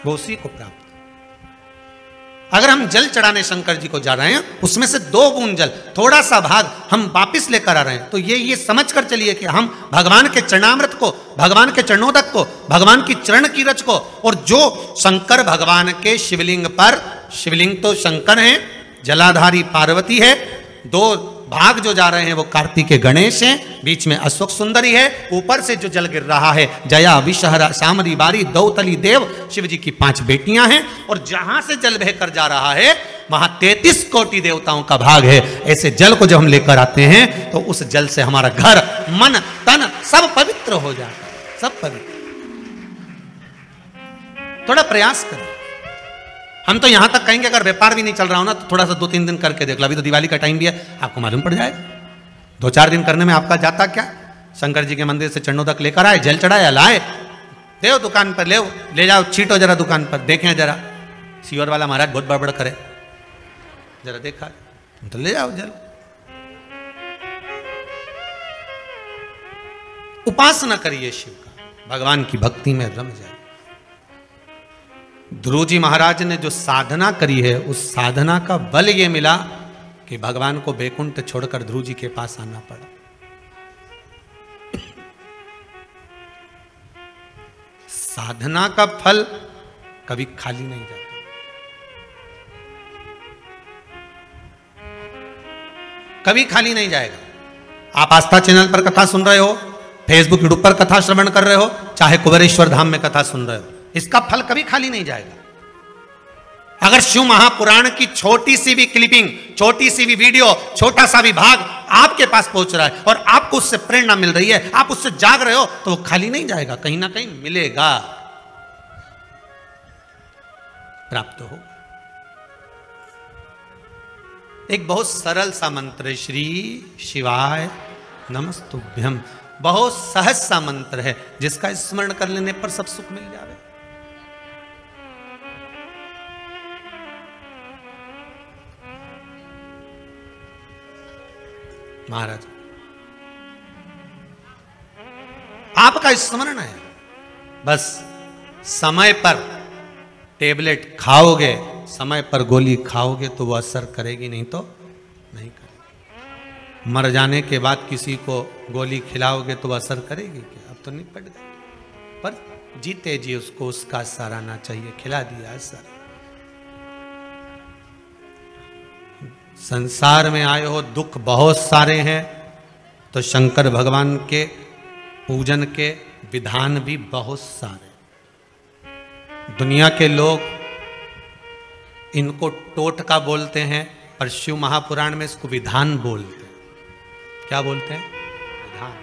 S1: वो उसी को प्राप्त। अगर हम जल चढ़ाने शंकर जी को जा रहे हैं, उसमें से 2 बूंद जल, थोड़ा सा भाग हम वापिस लेकर आ रहे हैं, तो ये समझ कर चलिए कि हम भगवान के चरणामृत को, भगवान के चरणोदक को, भगवान की चरण की रच को, और जो शंकर भगवान के शिवलिंग पर, शिवलिंग तो शंकर हैं, जलाधारी पार्वती है, 2 भाग जो जा रहे हैं वो कार्तिकेय गणेश हैं, बीच में अशोक सुंदरी है, ऊपर से जो जल गिर रहा है जया विषहरा सामरी बारी दौतली देव, शिव जी की 5 बेटियां हैं, और जहां से जल बहकर जा रहा है वहां 33 कोटि देवताओं का भाग है। ऐसे जल को जब हम लेकर आते हैं तो उस जल से हमारा घर, मन, तन सब पवित्र हो जाता है, सब पवित्र। थोड़ा प्रयास करें। हम तो यहां तक कहेंगे अगर व्यापार भी नहीं चल रहा हो ना तो थोड़ा सा 2-3 दिन करके देख लो, अभी तो दिवाली का टाइम भी है, आपको मालूम पड़ जाएगा। 2-4 दिन करने में आपका जाता क्या? शंकर जी के मंदिर से चरणोदक लेकर आए, जल चढ़ाया, लाए, देव दुकान पर ले जाओ, छीटो जरा दुकान पर, देखें जरा सीवर वाला महाराज बहुत बड़बड़ करे, जरा देखा तो ले जाओ जल। उपासना करिए शिव का, भगवान की भक्ति में रम जाए। ध्रुव जी महाराज ने जो साधना करी है, उस साधना का बल ये मिला कि भगवान को बैकुंठ छोड़कर ध्रुव जी के पास आना पड़ा। साधना का फल कभी खाली नहीं जाता। कभी खाली नहीं जाएगा। आप आस्था चैनल पर कथा सुन रहे हो, फेसबुक यूट्यूब पर कथा श्रवण कर रहे हो, चाहे कुबेरेश्वर धाम में कथा सुन रहे हो, इसका फल कभी खाली नहीं जाएगा। अगर शिव महापुराण की छोटी सी भी क्लिपिंग, छोटी सी भी वीडियो, छोटा सा भी भाग आपके पास पहुंच रहा है और आपको उससे प्रेरणा मिल रही है, आप उससे जाग रहे हो, तो वो खाली नहीं जाएगा, कहीं ना कहीं मिलेगा, प्राप्त हो। एक बहुत सरल सा मंत्र है, श्री शिवाय नमस्तुभ्यम, बहुत सहज सा मंत्र है जिसका स्मरण कर लेने पर सब सुख मिल जावे। महाराज आपका स्मरण है, बस समय पर टेबलेट खाओगे, समय पर गोली खाओगे तो वो असर करेगी, नहीं तो नहीं करेगी। मर जाने के बाद किसी को गोली खिलाओगे तो वो असर करेगी क्या? अब तो निपट गए, पर जीते जी उसको उसका सराहना चाहिए, खिला दिया असर। संसार में आए हो, दुख बहुत सारे हैं, तो शंकर भगवान के पूजन के विधान भी बहुत सारे। दुनिया के लोग इनको टोटका बोलते हैं, पर शिव महापुराण में इसको विधान बोलते हैं। क्या बोलते हैं? विधान।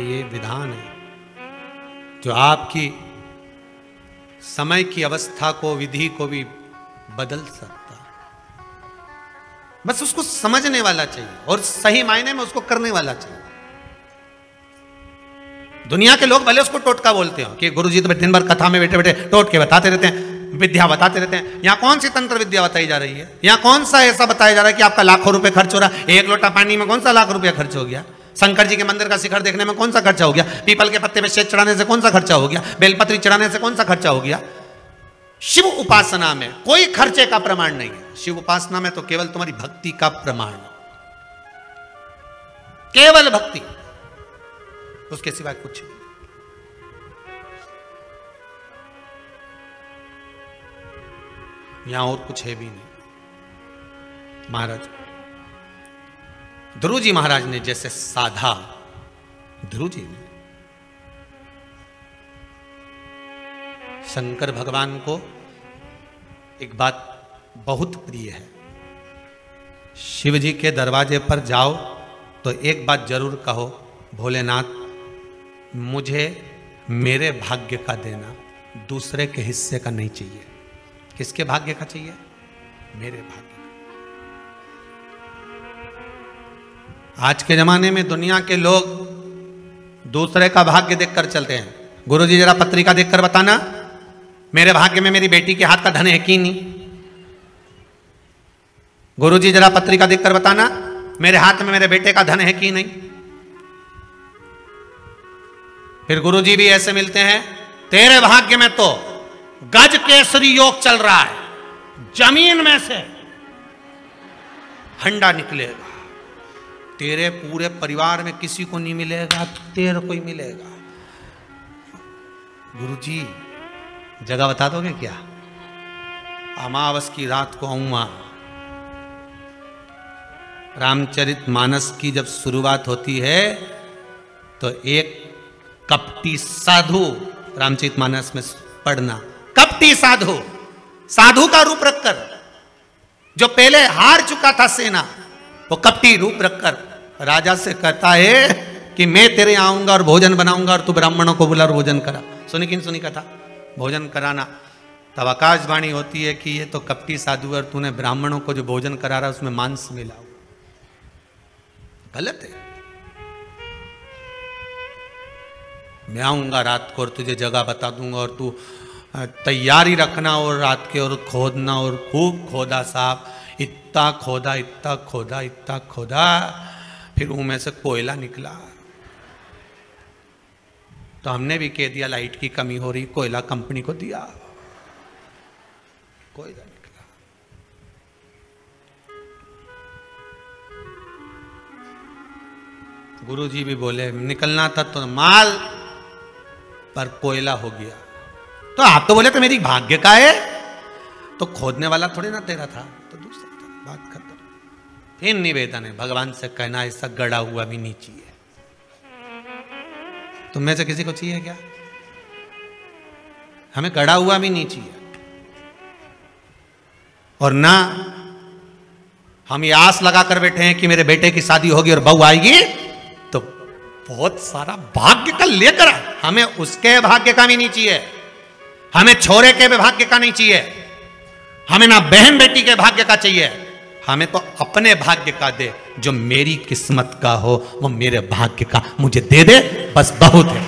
S1: ये विधान है जो आपकी समय की अवस्था को, विधि को भी बदल सकता है। बस उसको समझने वाला चाहिए और सही मायने में उसको करने वाला चाहिए। दुनिया के लोग भले उसको टोटका बोलते हो कि गुरुजी तो दिन भर कथा में बैठे बैठे टोटके बताते रहते हैं, विद्या बताते रहते हैं। यहां कौन सी तंत्र विद्या बताई जा रही है? यहां कौन सा ऐसा बताया जा रहा है कि आपका लाखों रुपए खर्च हो रहा है? 1 लोटा पानी में कौन सा लाख रुपया खर्च हो गया? शंकर जी के मंदिर का शिखर देखने में कौन सा खर्चा हो गया? पीपल के पत्ते पे शेष चढ़ाने से कौन सा खर्चा हो गया? बेलपत्री चढ़ाने से कौन सा खर्चा हो गया? शिव उपासना में कोई खर्चे का प्रमाण नहीं है। शिव उपासना में तो केवल तुम्हारी भक्ति का प्रमाण है, केवल भक्ति, उसके सिवाय कुछ नहीं। यहां और कुछ है भी नहीं। महाराज ध्रुव जी महाराज ने जैसे साधा, ध्रुव जी ने शंकर भगवान को एक बात बहुत प्रिय है, शिव जी के दरवाजे पर जाओ तो एक बात जरूर कहो, भोलेनाथ मुझे मेरे भाग्य का देना, दूसरे के हिस्से का नहीं चाहिए। किसके भाग्य का चाहिए? मेरे भाग्य। आज के जमाने में दुनिया के लोग दूसरे का भाग्य देखकर चलते हैं। गुरुजी जरा पत्रिका देखकर बताना, मेरे भाग्य में मेरी बेटी के हाथ का धन है कि नहीं? गुरुजी जरा पत्रिका देखकर बताना, मेरे हाथ में मेरे बेटे का धन है कि नहीं? फिर गुरुजी भी ऐसे मिलते हैं, तेरे भाग्य में तो गज केसरी योग चल रहा है, जमीन में से हंडा निकलेगा, तेरे पूरे परिवार में किसी को नहीं मिलेगा, तेरे को ही मिलेगा। गुरुजी जगह बता दोगे क्या? अमावस की रात को आऊंगा। रामचरितमानस की जब शुरुआत होती है तो एक कपटी साधु, रामचरितमानस में पढ़ना, कपटी साधु, साधु का रूप रखकर, जो पहले हार चुका था सेना, वो कपटी रूप रखकर राजा से कहता है कि मैं तेरे आऊंगा और भोजन बनाऊंगा और तू ब्राह्मणों को बुला और भोजन करा। सुनी कि नहीं सुनी कथा? भोजन कराना। तब आकाशवाणी होती है कि ये तो कपटी साधु और तूने ब्राह्मणों को जो भोजन करा रहा उसमें मांस मिला हुआ। गलत है। मैं आऊंगा रात को और तुझे जगह बता दूंगा और तू तैयारी रखना, और रात के और खोदना, और खूब खोदा साहब, इतना खोदा, इतना खोदा, इतना खोदा, फिर उनमें से कोयला निकला। तो हमने भी कह दिया लाइट की कमी हो रही, कोयला कंपनी को दिया, कोयला निकला। गुरुजी भी बोले निकलना था तो माल, पर कोयला हो गया। तो आप तो बोले तो मेरी भाग्य का है, तो खोदने वाला थोड़े ना तेरा था, तो दूसरा था, बात खत्म। फिर निवेदन है भगवान से कहना ऐसा गड़ा हुआ भी नहीं चाहिए। तुम में से किसी को चाहिए क्या? हमें गड़ा हुआ भी नहीं चाहिए। और ना हम ये आस लगा कर बैठे हैं कि मेरे बेटे की शादी होगी और बहू आएगी तो बहुत सारा भाग्य का लेकर, हमें उसके भाग्य का भी नहीं चाहिए, हमें छोरे के भी भाग्य का नहीं चाहिए, हमें ना बहन बेटी के भाग्य का चाहिए, हमें तो अपने भाग्य का दे। जो मेरी किस्मत का हो वो मेरे भाग्य का मुझे दे दे, बस बहुत है।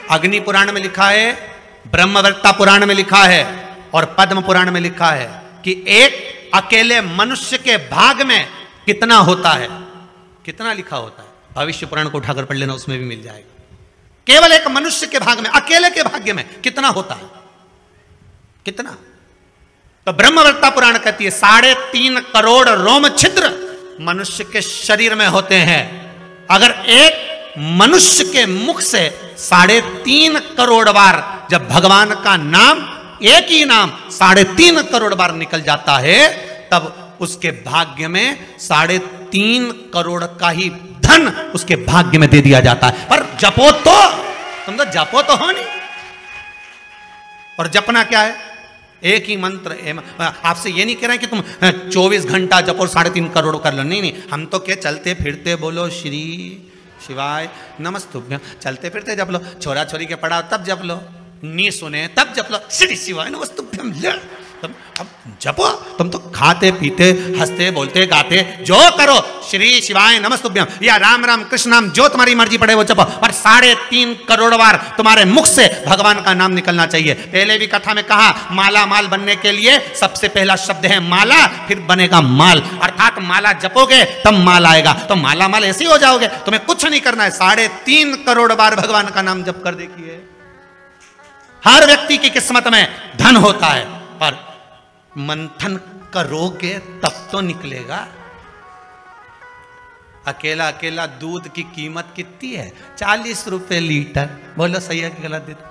S1: अग्नि पुराण में लिखा है, ब्रह्मवर्ता पुराण में लिखा है और पद्म पुराण में लिखा है कि एक अकेले मनुष्य के भाग में कितना होता है, कितना लिखा होता है। भविष्य पुराण को उठाकर पढ़ लेना, उसमें भी मिल जाएगा। केवल एक मनुष्य के भाग में, अकेले के भाग्य में कितना होता है, कितना? तो ब्रह्मवर्ता पुराण कहती है 3.5 करोड़ रोम छिद्र मनुष्य के शरीर में होते हैं। अगर एक मनुष्य के मुख से 3.5 करोड़ बार जब भगवान का नाम, एक ही नाम 3.5 करोड़ बार निकल जाता है, तब उसके भाग्य में 3.5 करोड़ का ही धन उसके भाग्य में दे दिया जाता है। पर जपो तो, तुम तो जपो तो हो नहीं। और जपना क्या है? एक ही मंत्र। आपसे ये नहीं कह रहे हैं कि तुम 24 घंटा जपो और 3.5 करोड़ कर लो, नहीं नहीं। हम तो क्या चलते फिरते बोलो श्री शिवाय नमस्तुभ्यं, चलते फिरते जप लो, छोरा छोरी के पढ़ाओ तब जप लो, नी सुने तब जप लो, श्री शिवाय नमस्तुभ्यं। अब जपो, तुम तो खाते पीते हंसते बोलते गाते जो करो, श्री शिवाय नमस्तुभ्यं या राम राम कृष्ण नाम, जो तुम्हारी मर्जी पड़े वो जपो, पर 3.5 करोड़ बार तुम्हारे मुख से भगवान का नाम निकलना चाहिए। पहले भी कथा में कहा, माला माल बनने के लिए सबसे पहला शब्द है माला, फिर बनेगा माल, अर्थात माला जपोगे तब माल आएगा। तो माला माल ऐसे ही हो जाओगे, तुम्हें कुछ नहीं करना है, 3.5 करोड़ बार भगवान का नाम जप कर देखिए। हर व्यक्ति की किस्मत में धन होता है, पर मंथन करोगे तब तो निकलेगा। अकेला अकेला दूध की कीमत कितनी है? 40 रुपए लीटर। बोलो सही है कि गलत?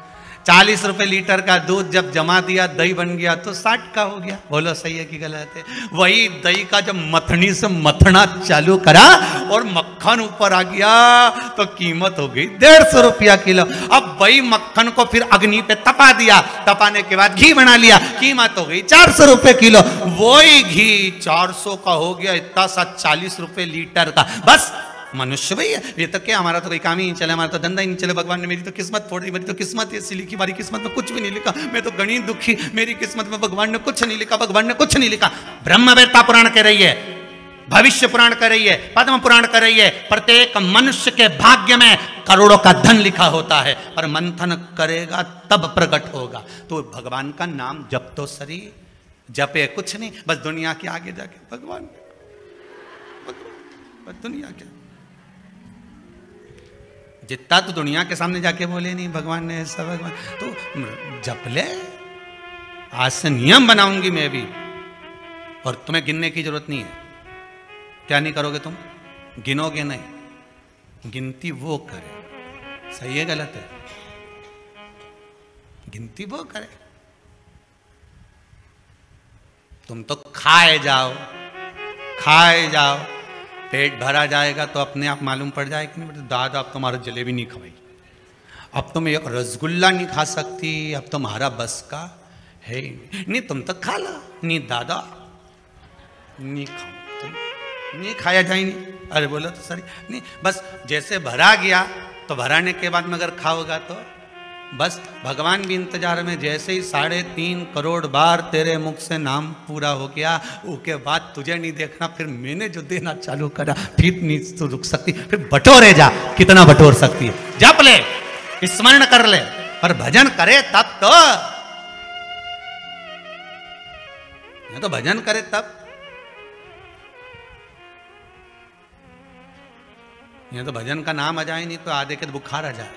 S1: 40 रुपए लीटर का दूध जब जमा दिया, दही बन गया तो 60 का हो गया। बोलो सही है कि गलत है? वही दही का जब मथनी से मथना चालू करा और मक्खन ऊपर आ गया तो कीमत हो गई 150 रुपया किलो। अब वही मक्खन को फिर अग्नि पे तपा दिया, तपाने के बाद घी बना लिया, कीमत हो गई 400 रुपए किलो। वही घी 400 का हो गया, इतना सा 40 रुपए लीटर का। बस मनुष्य भाई है ये तो क्या, हमारा तो कोई काम ही नहीं चले, हमारा तो धंधा ही नहीं चले। भगवान ने मेरी तो किस्मत फोड़ दी, मेरी तो किस्मत ऐसी लिखी, हमारी किस्मत में कुछ भी नहीं लिखा, मैं तो गणित दुखी, मेरी किस्मत में भगवान ने कुछ नहीं लिखा, भगवान ने कुछ नहीं लिखा। ब्रह्मवेत्ता पुराण कह रही है, भविष्य पुराण कह रही है, पद्म पुराण कह रही है, प्रत्येक मनुष्य के भाग्य में करोड़ों का धन लिखा होता है, पर मंथन करेगा तब प्रकट होगा। तो भगवान का नाम जप तो सरी, जपे कुछ नहीं, बस दुनिया के आगे जाके भगवान, दुनिया के जितना तो दुनिया के सामने जाके बोले नहीं भगवान ने ऐसा, भगवान तो जप ले। आज से नियम बनाऊंगी मैं भी, और तुम्हें गिनने की जरूरत नहीं है। क्या नहीं करोगे तुम? गिनोगे नहीं, गिनती वो करे। सही है गलत है? गिनती वो करे। तुम तो खाए जाओ, खाए जाओ, पेट भरा जाएगा तो अपने आप मालूम पड़ जाएगा कि नहीं दादा अब तुम्हारा जलेबी नहीं खवाई, अब तुम एक रसगुल्ला नहीं खा सकती, अब तुम्हारा बस का है नहीं, तुम तो खा लो। नहीं दादा नहीं खाओ, तुम नहीं खाया जाए नहीं। अरे बोलो तो सर नहीं, बस जैसे भरा गया तो भराने के बाद में अगर खाओगा तो बस भगवान भी इंतजार में। जैसे ही 3.5 करोड़ बार तेरे मुख से नाम पूरा हो गया, उसके बाद तुझे नहीं देखना, फिर मैंने जो देना चालू करा फिर नहीं तो रुक सकती, फिर बटोरे जा, कितना बटोर सकती है। जप ले, स्मरण कर ले, पर भजन करे तब तो, नहीं तो भजन करे तब, ये तो भजन का नाम आ जाए नहीं तो आधे के बुखार आ जाए।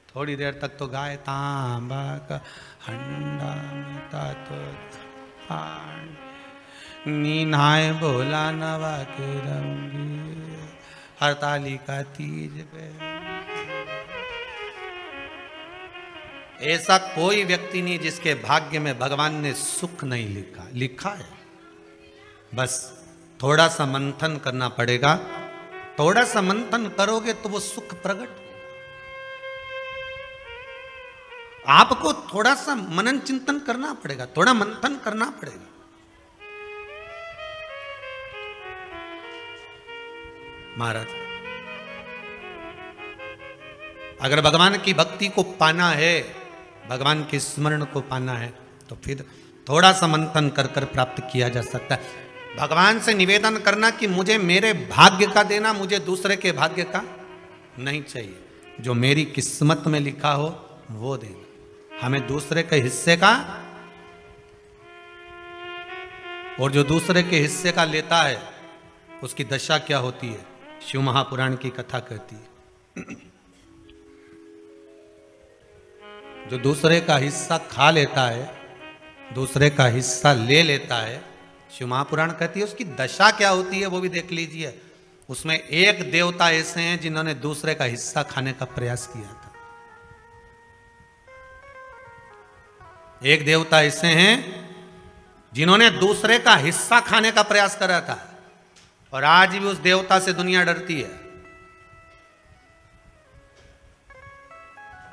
S1: थोड़ी देर तक तो गाए तांबा का हंडा में तो नीनाए बोला नवा के रंगी हरतालिका तीज पे। ऐसा कोई व्यक्ति नहीं जिसके भाग्य में भगवान ने सुख नहीं लिखा। लिखा है, बस थोड़ा सा मंथन करना पड़ेगा। थोड़ा सा मंथन करोगे तो वो सुख प्रकट। आपको थोड़ा सा मनन चिंतन करना पड़ेगा, थोड़ा मंथन करना पड़ेगा। महाराज, अगर भगवान की भक्ति को पाना है, भगवान के स्मरण को पाना है, तो फिर थोड़ा सा मंथन कर कर प्राप्त किया जा सकता है। भगवान से निवेदन करना कि मुझे मेरे भाग्य का देना, मुझे दूसरे के भाग्य का नहीं चाहिए। जो मेरी किस्मत में लिखा हो वो देना। हमें दूसरे के हिस्से का, और जो दूसरे के हिस्से का लेता है उसकी दशा क्या होती है, शिव महापुराण की कथा कहती है। जो दूसरे का हिस्सा खा लेता है, दूसरे का हिस्सा ले लेता है, शिव महापुराण कहती है उसकी दशा क्या होती है वो भी देख लीजिए। उसमें एक देवता ऐसे हैं जिन्होंने दूसरे का हिस्सा खाने का प्रयास किया था। एक देवता ऐसे हैं जिन्होंने दूसरे का हिस्सा खाने का प्रयास करा था, और आज भी उस देवता से दुनिया डरती है।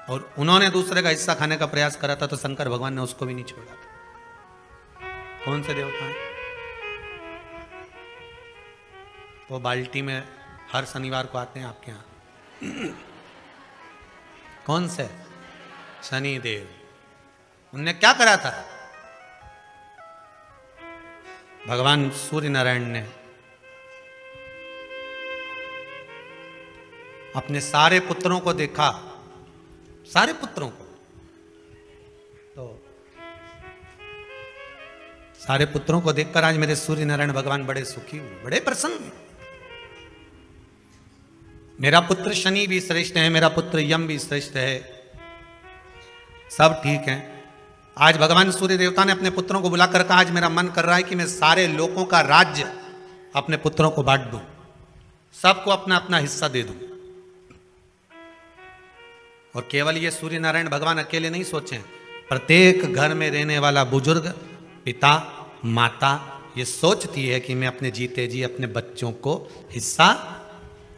S1: और उन्होंने दूसरे का हिस्सा खाने का प्रयास करा था तो शंकर भगवान ने उसको भी नहीं छोड़ा था। कौन से देवता हैं? वो बाल्टी में हर शनिवार को आते हैं आपके यहां। कौन से? शनि देव। उनने क्या करा था? भगवान सूर्य नारायण ने अपने सारे पुत्रों को देखा, सारे पुत्रों को, तो सारे पुत्रों को देखकर आज मेरे सूर्य नारायण भगवान बड़े सुखी हुए, बड़े प्रसन्न। मेरा पुत्र शनि भी श्रेष्ठ है, मेरा पुत्र यम भी श्रेष्ठ है, सब ठीक है। आज भगवान सूर्य देवता ने अपने पुत्रों को बुलाकर कहा, आज मेरा मन कर रहा है कि मैं सारे लोगों का राज्य अपने पुत्रों को बांट दूं, सबको अपना अपना हिस्सा दे दूं। और केवल ये सूर्य नारायण भगवान अकेले नहीं सोचे, प्रत्येक घर में रहने वाला बुजुर्ग, पिता, माता ये सोचती है कि मैं अपने जीते जी अपने बच्चों को हिस्सा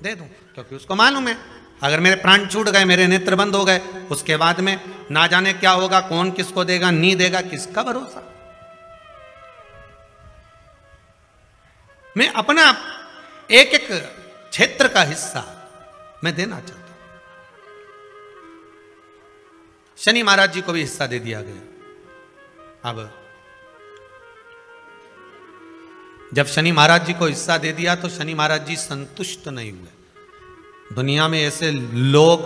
S1: दे दूं, क्योंकि उसको मालूम है अगर मेरे प्राण छूट गए, मेरे नेत्र बंद हो गए, उसके बाद में ना जाने क्या होगा, कौन किसको देगा, नहीं देगा, किसका भरोसा। मैं अपना एक एक क्षेत्र का हिस्सा मैं देना चाहता हूं। शनि महाराज जी को भी हिस्सा दे दिया गया। अब जब शनि महाराज जी को हिस्सा दे दिया तो शनि महाराज जी संतुष्ट नहीं हुए। दुनिया में ऐसे लोग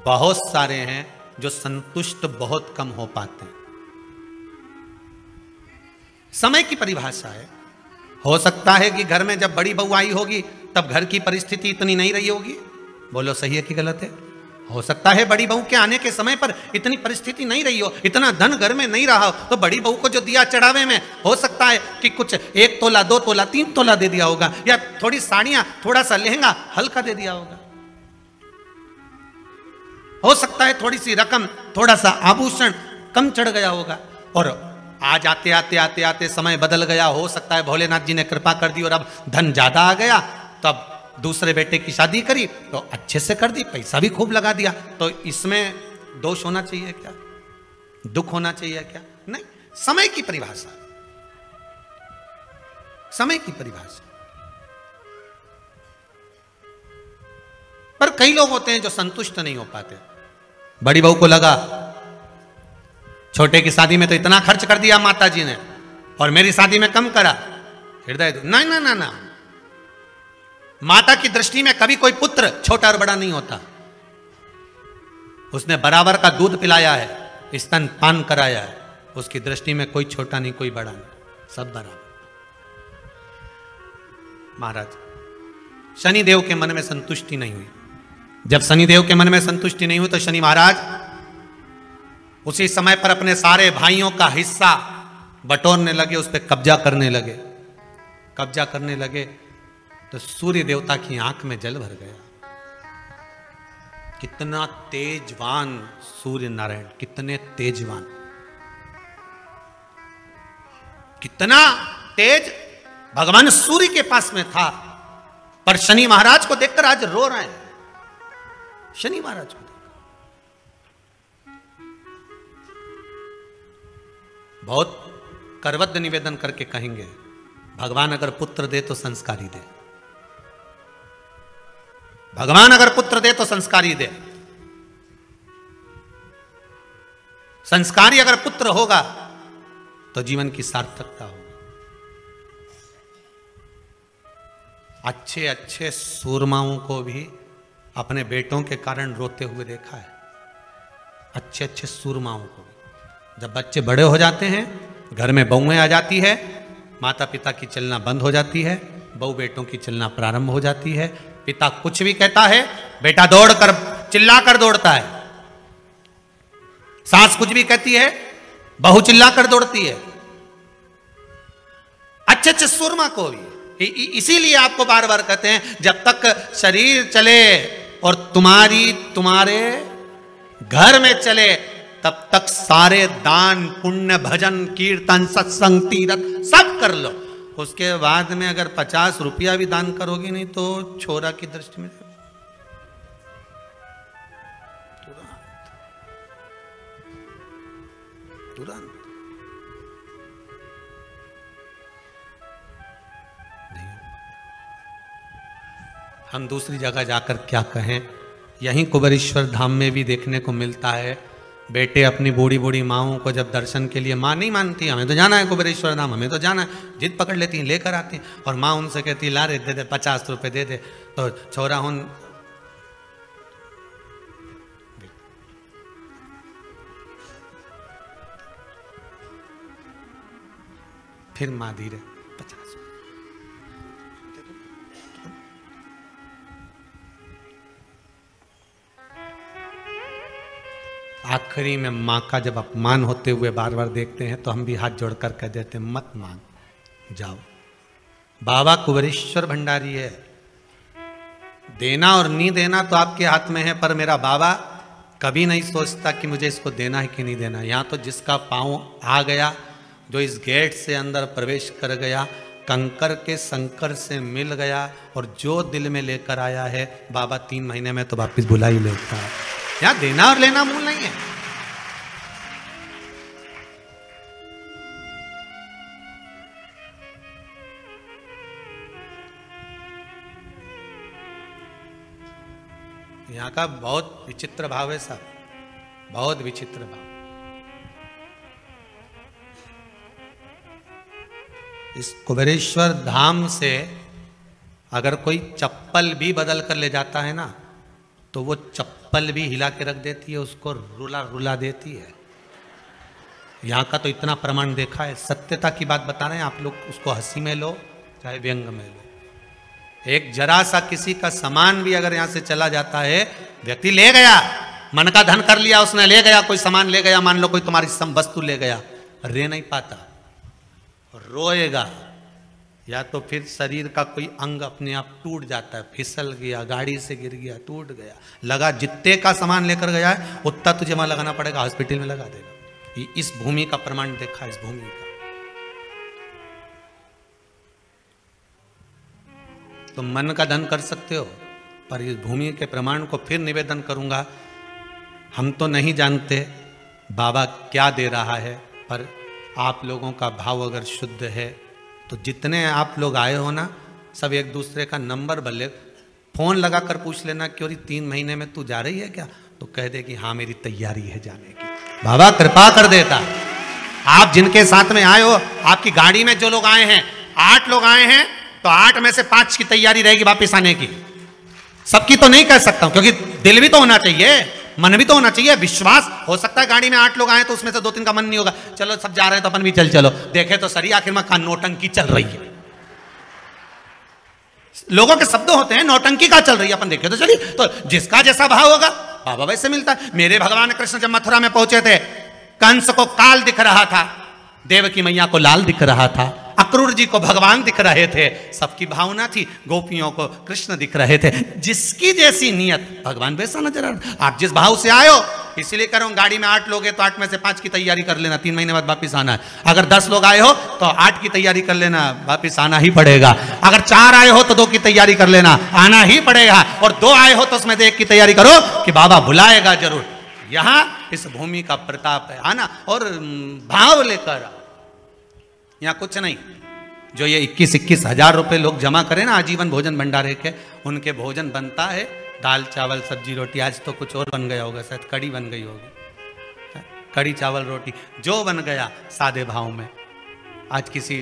S1: बहुत सारे हैं जो संतुष्ट बहुत कम हो पाते हैं। समय की परिभाषा है। हो सकता है कि घर में जब बड़ी बहू आई होगी तब घर की परिस्थिति इतनी नहीं रही होगी, बोलो सही है कि गलत है? हो सकता है बड़ी बहू के आने के समय पर इतनी परिस्थिति नहीं रही हो, इतना धन घर में नहीं रहा हो, तो बड़ी बहू को जो दिया चढ़ावे में हो सकता है कि कुछ 1 तोला 2 तोला 3 तोला दे दिया होगा, या थोड़ी साड़ियां थोड़ा सा लहंगा हल्का दे दिया होगा। हो सकता है थोड़ी सी रकम थोड़ा सा आभूषण कम चढ़ गया होगा। और आज आते आते आते आते समय बदल गया, हो सकता है भोलेनाथ जी ने कृपा कर दी और अब धन ज्यादा आ गया, तब दूसरे बेटे की शादी करी तो अच्छे से कर दी, पैसा भी खूब लगा दिया, तो इसमें दोष होना चाहिए क्या? दुख होना चाहिए क्या? नहीं। समय की परिभाषा, समय की परिभाषा। पर कई लोग होते हैं जो संतुष्ट नहीं हो पाते। बड़ी बहू को लगा छोटे की शादी में तो इतना खर्च कर दिया माता जी ने और मेरी शादी में कम करा, हृदय नहीं ना ना ना। माता की दृष्टि में कभी कोई पुत्र छोटा और बड़ा नहीं होता। उसने बराबर का दूध पिलाया है, स्तन पान कराया है, उसकी दृष्टि में कोई छोटा नहीं कोई बड़ा नहीं, सब बराबर। महाराज शनिदेव के मन में संतुष्टि नहीं हुई। जब शनिदेव के मन में संतुष्टि नहीं हुई तो शनि महाराज उसी समय पर अपने सारे भाइयों का हिस्सा बटोरने लगे, उस पर कब्जा करने लगे। कब्जा करने लगे तो सूर्य देवता की आंख में जल भर गया। कितना तेजवान सूर्य नारायण, कितने तेजवान, कितना तेज भगवान सूर्य के पास में था। पर शनि महाराज को देखकर आज रो रहे हैं। शनि महाराज को बहुत करबद्ध निवेदन करके कहेंगे, भगवान अगर पुत्र दे तो संस्कारी दे, भगवान अगर पुत्र दे तो संस्कारी दे। संस्कारी अगर पुत्र होगा तो जीवन की सार्थकता होगी। अच्छे अच्छे सूरमाओं को भी अपने बेटों के कारण रोते हुए देखा है। अच्छे अच्छे सूरमाओं को भी। जब बच्चे बड़े हो जाते हैं, घर में बहुएं आ जाती है, माता पिता की चलना बंद हो जाती है, बहू बेटों की चलना प्रारंभ हो जाती है। पिता कुछ भी कहता है, बेटा दौड़कर चिल्लाकर दौड़ता है। सास कुछ भी कहती है, बहू चिल्लाकर दौड़ती है। अच्छे अच्छे सुरमा को भी। इसीलिए आपको बार बार कहते हैं, जब तक शरीर चले और तुम्हारे घर में चले, तब तक सारे दान पुण्य भजन कीर्तन सत्संग तीर्थ सब कर लो। उसके बाद में अगर 50 रुपया भी दान करोगी नहीं तो छोरा की दृष्टि में तुरंत नहीं। हम दूसरी जगह जाकर क्या कहें, यहीं कुबेरेश्वर धाम में भी देखने को मिलता है। बेटे अपनी बूढ़ी बूढ़ी माओं को जब दर्शन के लिए, माँ नहीं मानती, हमें तो जाना है कुबेरेश्वर धाम, हमें तो जाना है, जिद पकड़ लेती हैं, लेकर आती हैं। और माँ उनसे कहती ला रे दे दे 50 रुपए दे दे, तो छोरा हूं फिर माँ धीरे 50। आखिरी में माँ का जब अपमान होते हुए बार बार देखते हैं तो हम भी हाथ जोड़कर कह देते हैं, मत मांग, जाओ। बाबा कुबेरेश्वर भंडारी है, देना और नहीं देना तो आपके हाथ में है, पर मेरा बाबा कभी नहीं सोचता कि मुझे इसको देना है कि नहीं देना। यहाँ तो जिसका पाँव आ गया, जो इस गेट से अंदर प्रवेश कर गया, कंकर के संकर से मिल गया, और जो दिल में लेकर आया है बाबा 3 महीने में तो वापिस बुला ही लेता है। यहाँ देना और लेना मूल नहीं है। यहाँ का बहुत विचित्र भाव है साहब, बहुत विचित्र भाव। इस कुबेरेश्वर धाम से अगर कोई चप्पल भी बदल कर ले जाता है ना, तो वो चप्पल भी हिला के रख देती है, उसको रुला रुला देती है। यहाँ का तो इतना प्रमाण देखा है, सत्यता की बात बता रहे हैं आप लोग, उसको हंसी में लो चाहे व्यंग में लो। एक जरा सा किसी का सामान भी अगर यहां से चला जाता है, व्यक्ति ले गया, मन का धन कर लिया उसने, ले गया, कोई सामान ले गया, मान लो कोई तुम्हारी वस्तु ले गया, रह नहीं पाता, रोएगा, या तो फिर शरीर का कोई अंग अपने आप टूट जाता है, फिसल गया, गाड़ी से गिर गया, टूट गया, लगा जितने का सामान लेकर गया है उतना तुझे वहां लगाना पड़ेगा, हॉस्पिटल में लगा देगा। इस भूमि का प्रमाण देखा, इस भूमि का। तो मन का धन कर सकते हो, पर इस भूमि के प्रमाण को फिर निवेदन करूंगा। हम तो नहीं जानते बाबा क्या दे रहा है, पर आप लोगों का भाव अगर शुद्ध है तो जितने आप लोग आए हो ना, सब एक दूसरे का नंबर भले फोन लगाकर पूछ लेना कि 3 महीने में तू जा रही है क्या, तो कह दे कि हाँ मेरी तैयारी है जाने की। बाबा कृपा कर देता। आप जिनके साथ में आए हो, आपकी गाड़ी में जो लोग आए हैं, 8 लोग आए हैं, तो 8 में से 5 की तैयारी रहेगी वापस आने की। सबकी तो नहीं कह सकता हूं, क्योंकि दिल भी तो होना चाहिए, मन भी तो होना चाहिए, विश्वास। हो सकता है गाड़ी में 8 लोग आए तो उसमें से 2-3 का मन नहीं होगा, चलो सब जा रहे हैं तो अपन भी चलो, देखे तो सही आखिर में का नौटंकी चल रही है। लोगों के शब्द होते हैं, नौटंकी का चल रही है, अपन देखे तो चलिए। तो जिसका जैसा भाव होगा बाबा वैसे मिलता है। मेरे भगवान कृष्ण जब मथुरा में पहुंचे थे, कंस को काल दिख रहा था, देवकी मैया को लाल दिख रहा था, अक्रूर जी को भगवान दिख रहे थे, सबकी भावना थी, गोपियों को कृष्ण दिख रहे थे। जिसकी जैसी नियत भगवान वैसा नजर आ रहा। आप जिस भाव से आए हो, इसीलिए कह रहा हूं, गाड़ी में 8 लोग हैं तो 8 में से 5 की तैयारी कर लेना, 3 महीने बाद वापिस आना है। अगर 10 लोग आए हो तो 8 की तैयारी कर लेना, वापिस आना ही पड़ेगा। अगर 4 आए हो तो 2 की तैयारी कर लेना, आना ही पड़ेगा। और 2 आए हो तो उसमें से 1 की तैयारी करो कि बाबा बुलाएगा जरूर। यहां इस भूमि का प्रताप है, आना और भाव लेकर आओ। यहां कुछ नहीं, जो ये 21-21 हजार रुपए लोग जमा करें ना आजीवन भोजन भंडारे के, उनके भोजन बनता है दाल चावल सब्जी रोटी। आज तो कुछ और बन गया होगा, शायद कड़ी बन गई होगी, कड़ी चावल रोटी जो बन गया सादे भाव में। आज किसी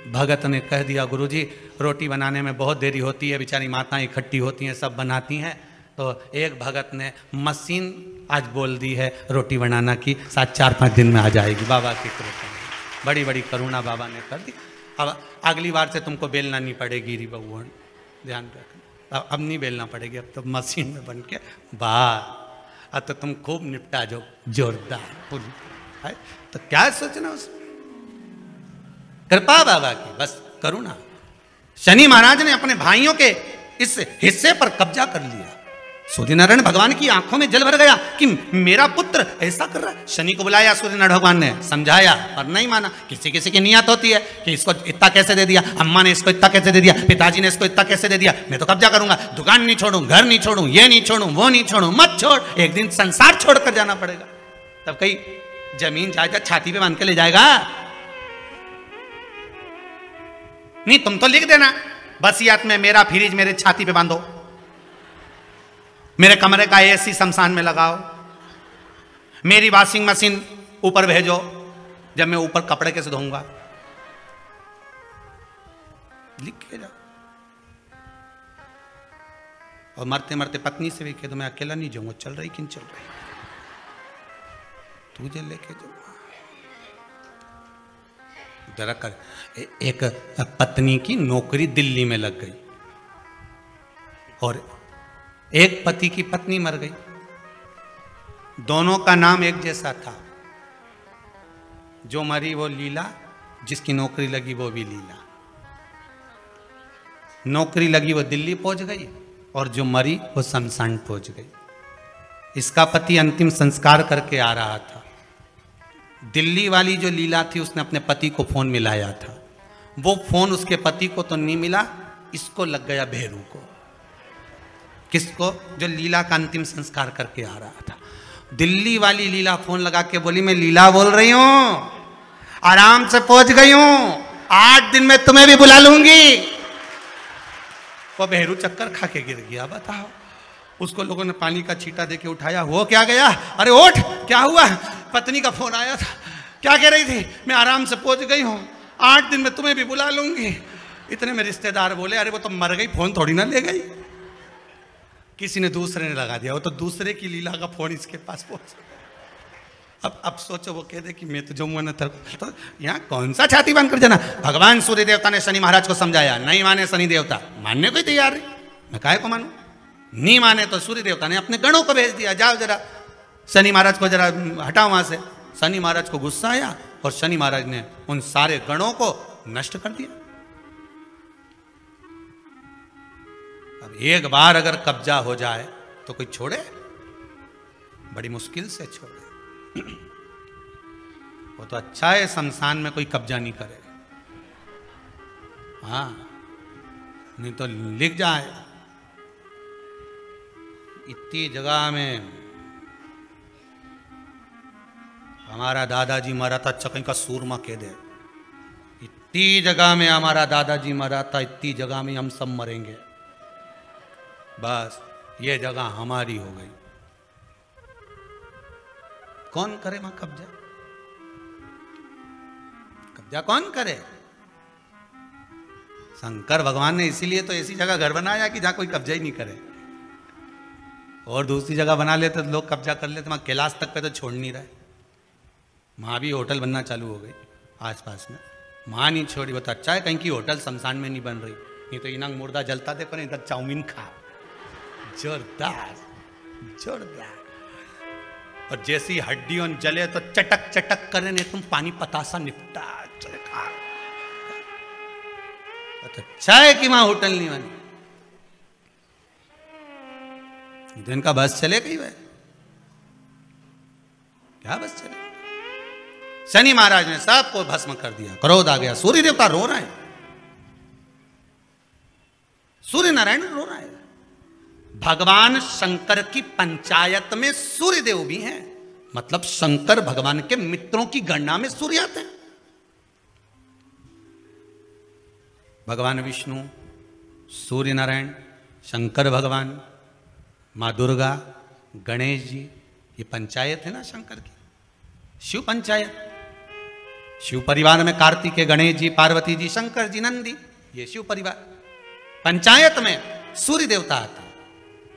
S1: भगत ने कह दिया, गुरुजी रोटी बनाने में बहुत देरी होती है, बेचारी माताएं इकट्ठी होती हैं, सब बनाती हैं। तो एक भगत ने मशीन आज बोल दी है रोटी बनाना की, 4-5 दिन में आ जाएगी। बाबा की कृपा, बड़ी बड़ी करुणा बाबा ने कर दी। अब अगली बार से तुमको बेलना नहीं पड़ेगी री बबुआ, ध्यान रखना। अब नहीं बेलना पड़ेगी, अब तो मशीन में बन के बाहर। अब तो तुम खूब निपटा जो जोरदार है। तो क्या सोचना उसमें, कृपा बाबा की, बस करुणा। शनि महाराज ने अपने भाइयों के इस हिस्से पर कब्जा कर लिया। सूर्यनारायण भगवान की आंखों में जल भर गया कि मेरा पुत्र ऐसा कर रहा है। शनि को बुलाया सूर्यनारायण भगवान ने, समझाया पर नहीं माना। किसी किसी की नियत होती है कि इसको इतना कैसे दे दिया, अम्मा ने इसको इतना कैसे दे दिया, पिताजी ने इसको इतना कैसे दे दिया, मैं तो कब्जा करूंगा, दुकान नहीं छोड़ूं, घर नहीं छोड़ूं, ये नहीं छोड़ूं, वो नहीं छोड़ूं। मत छोड़, एक दिन संसार छोड़कर जाना पड़ेगा। तब कहीं जमीन जायदाद छाती पे बांध के ले जाएगा? नहीं, तुम तो लिख देना वसीयत में, मेरा फ्रिज मेरे छाती पे बांधो, मेरे कमरे का एसी शमशान में लगाओ, मेरी वॉशिंग मशीन ऊपर भेजो, जब मैं ऊपर कपड़े कैसे धोऊंगा, लिख के जाओ। और मरते मरते पत्नी से भी कह दो, मैं अकेला नहीं जाऊंगा, चल रही कि नहीं चल रही, तुझे लेके जाऊंगा। जरा कर। एक पत्नी की नौकरी दिल्ली में लग गई और एक पति की पत्नी मर गई। दोनों का नाम एक जैसा था। जो मरी वो लीला, जिसकी नौकरी लगी वो भी लीला। नौकरी लगी वो दिल्ली पहुंच गई और जो मरी वो शमशान पहुंच गई। इसका पति अंतिम संस्कार करके आ रहा था। दिल्ली वाली जो लीला थी उसने अपने पति को फोन मिलाया था। वो फोन उसके पति को तो नहीं मिला, इसको लग गया भेरू को। किसको? जो लीला का अंतिम संस्कार करके आ रहा था। दिल्ली वाली लीला फोन लगा के बोली, मैं लीला बोल रही हूं, आराम से पहुंच गई हूं, 8 दिन में तुम्हें भी बुला लूंगी। वो भेरू चक्कर खा के गिर गया। बताओ, उसको लोगों ने पानी का छींटा देके उठाया। वो क्या गया? अरे उठ, क्या हुआ? पत्नी का फोन आया था। क्या कह रही थी? मैं आराम से पहुंच गई हूं, 8 दिन में तुम्हें भी बुला लूंगी। इतने में रिश्तेदार बोले, अरे वो तो मर गई, फोन थोड़ी ना ले गई। किसी ने दूसरे ने लगा दिया। वो तो दूसरे की लीला का फोन इसके पास पहुंच। अब सोचो वो कह दे कि मैं तो जो मुँह तो यहाँ कौन सा छाती बांध कर जाना। भगवान सूर्य देवता ने शनि महाराज को समझाया, नहीं माने शनि देवता, मानने को ही तैयार नहीं, मैं काहे को मानूं। नहीं माने तो सूर्य देवता ने अपने गणों को भेज दिया, जाओ जरा शनि महाराज को जरा हटाओ वहां से। शनि महाराज को गुस्सा आया और शनि महाराज ने उन सारे गणों को नष्ट कर दिया। अब एक बार अगर कब्जा हो जाए तो कोई छोड़े, बड़ी मुश्किल से छोड़े। वो तो अच्छा है शमशान में कोई कब्जा नहीं करे, हाँ, नहीं तो लिख जाए इतनी जगह में हमारा दादाजी मरा था, अच्छा कहीं का सूरमा कह दे, इतनी जगह में हमारा दादाजी मरा था, इतनी जगह में हम सब मरेंगे, बस ये जगह हमारी हो गई। कौन करे वहां कब्जा? कब्जा कौन करे? शंकर भगवान ने इसीलिए तो ऐसी जगह घर बनाया कि जहां कोई कब्जा ही नहीं करे। और दूसरी जगह बना लेते तो लोग कब्जा कर लेते, वहां कैलाश तक पे तो छोड़ नहीं रहे। वहां भी होटल बनना चालू हो गई आसपास में, वहां नहीं छोड़ी। वो तो अच्छा है कहीं की होटल शमशान में नहीं बन रही, नहीं तो इनंग मुर्दा जलता देखो नहीं, इधर चाउमीन खा, जोरदार जोरदार। और जैसी हड्डियों जले तो चटक चटक करे, नहीं तुम पानी पतासा निपटा चले खा। तो अच्छा है कि वहां होटल नहीं बनी, तो इनका बस चले गई वह, क्या बस चले। शनि महाराज ने सबको भस्म कर दिया, क्रोध आ गया, सूर्य देवता रो रहे हैं, सूर्य नारायण रो रहे हैं। भगवान शंकर की पंचायत में सूर्य देव भी हैं, मतलब शंकर भगवान के मित्रों की गणना में सूर्य आते हैं। भगवान विष्णु, सूर्य नारायण, शंकर भगवान, मां दुर्गा, गणेश जी, ये पंचायत है ना शंकर की, शिव पंचायत। शिव परिवार में कार्तिकेय, गणेश जी, पार्वती जी, शंकर जी, नंदी, ये शिव परिवार। पंचायत में सूर्य देवता आते हैं।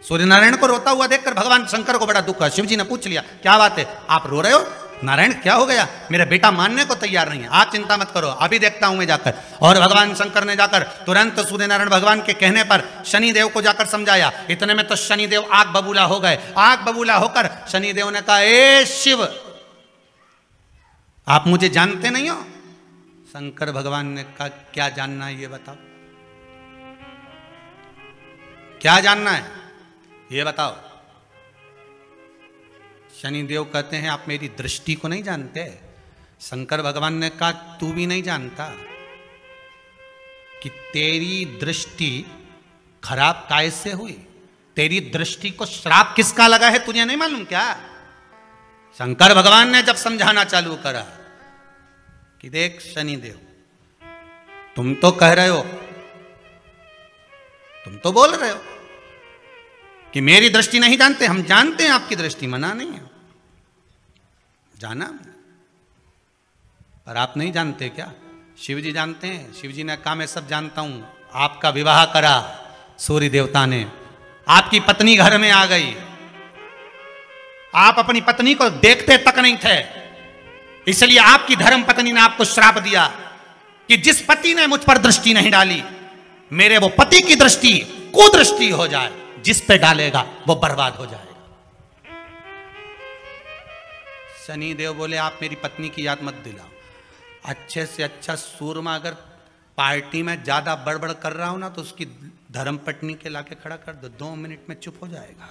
S1: सूर्य नारायण को रोता हुआ देखकर भगवान शंकर को बड़ा दुख हुआ। शिव जी ने पूछ लिया, क्या बात है, आप रो रहे हो? नारायण क्या हो गया? मेरा बेटा मानने को तैयार नहीं है। आप चिंता मत करो, अभी देखता हूं मैं जाकर। और भगवान शंकर ने जाकर तुरंत सूर्य नारायण भगवान के कहने पर शनि देव को जाकर समझाया। इतने में तो शनि देव आग बबूला हो गए। आग बबूला होकर शनि देव ने कहा, ए शिव, आप मुझे जानते नहीं हो? शंकर भगवान ने कहा, क्या जानना है ये बताओ, क्या जानना है ये बताओ। शनिदेव कहते हैं, आप मेरी दृष्टि को नहीं जानते। शंकर भगवान ने कहा, तू भी नहीं जानता कि तेरी दृष्टि खराब कैसे हुई? तेरी दृष्टि को श्राप किसका लगा है तुझे नहीं मालूम क्या? शंकर भगवान ने जब समझाना चालू करा कि देख शनिदेव, तुम तो कह रहे हो, तुम तो बोल रहे हो कि मेरी दृष्टि नहीं जानते, हम जानते हैं आपकी दृष्टि, मना नहीं है, जाना, पर आप नहीं जानते क्या? शिव जी जानते हैं। शिव जी ने कहा, मैं सब जानता हूं। आपका विवाह करा सूर्य देवता ने, आपकी पत्नी घर में आ गई, आप अपनी पत्नी को देखते तक नहीं थे, इसलिए आपकी धर्म पत्नी ने आपको श्राप दिया कि जिस पति ने मुझ पर दृष्टि नहीं डाली, मेरे वो पति की दृष्टि कुदृष्टि हो जाए, जिस पे डालेगा वो बर्बाद हो जाएगा। शनि देव बोले, आप मेरी पत्नी की याद मत दिलाओ। अच्छे से अच्छा सूरमा अगर पार्टी में ज्यादा बड़बड़ कर रहा हो ना, तो उसकी धर्म पत्नी के लाके खड़ा कर दो, 2 मिनट में चुप हो जाएगा।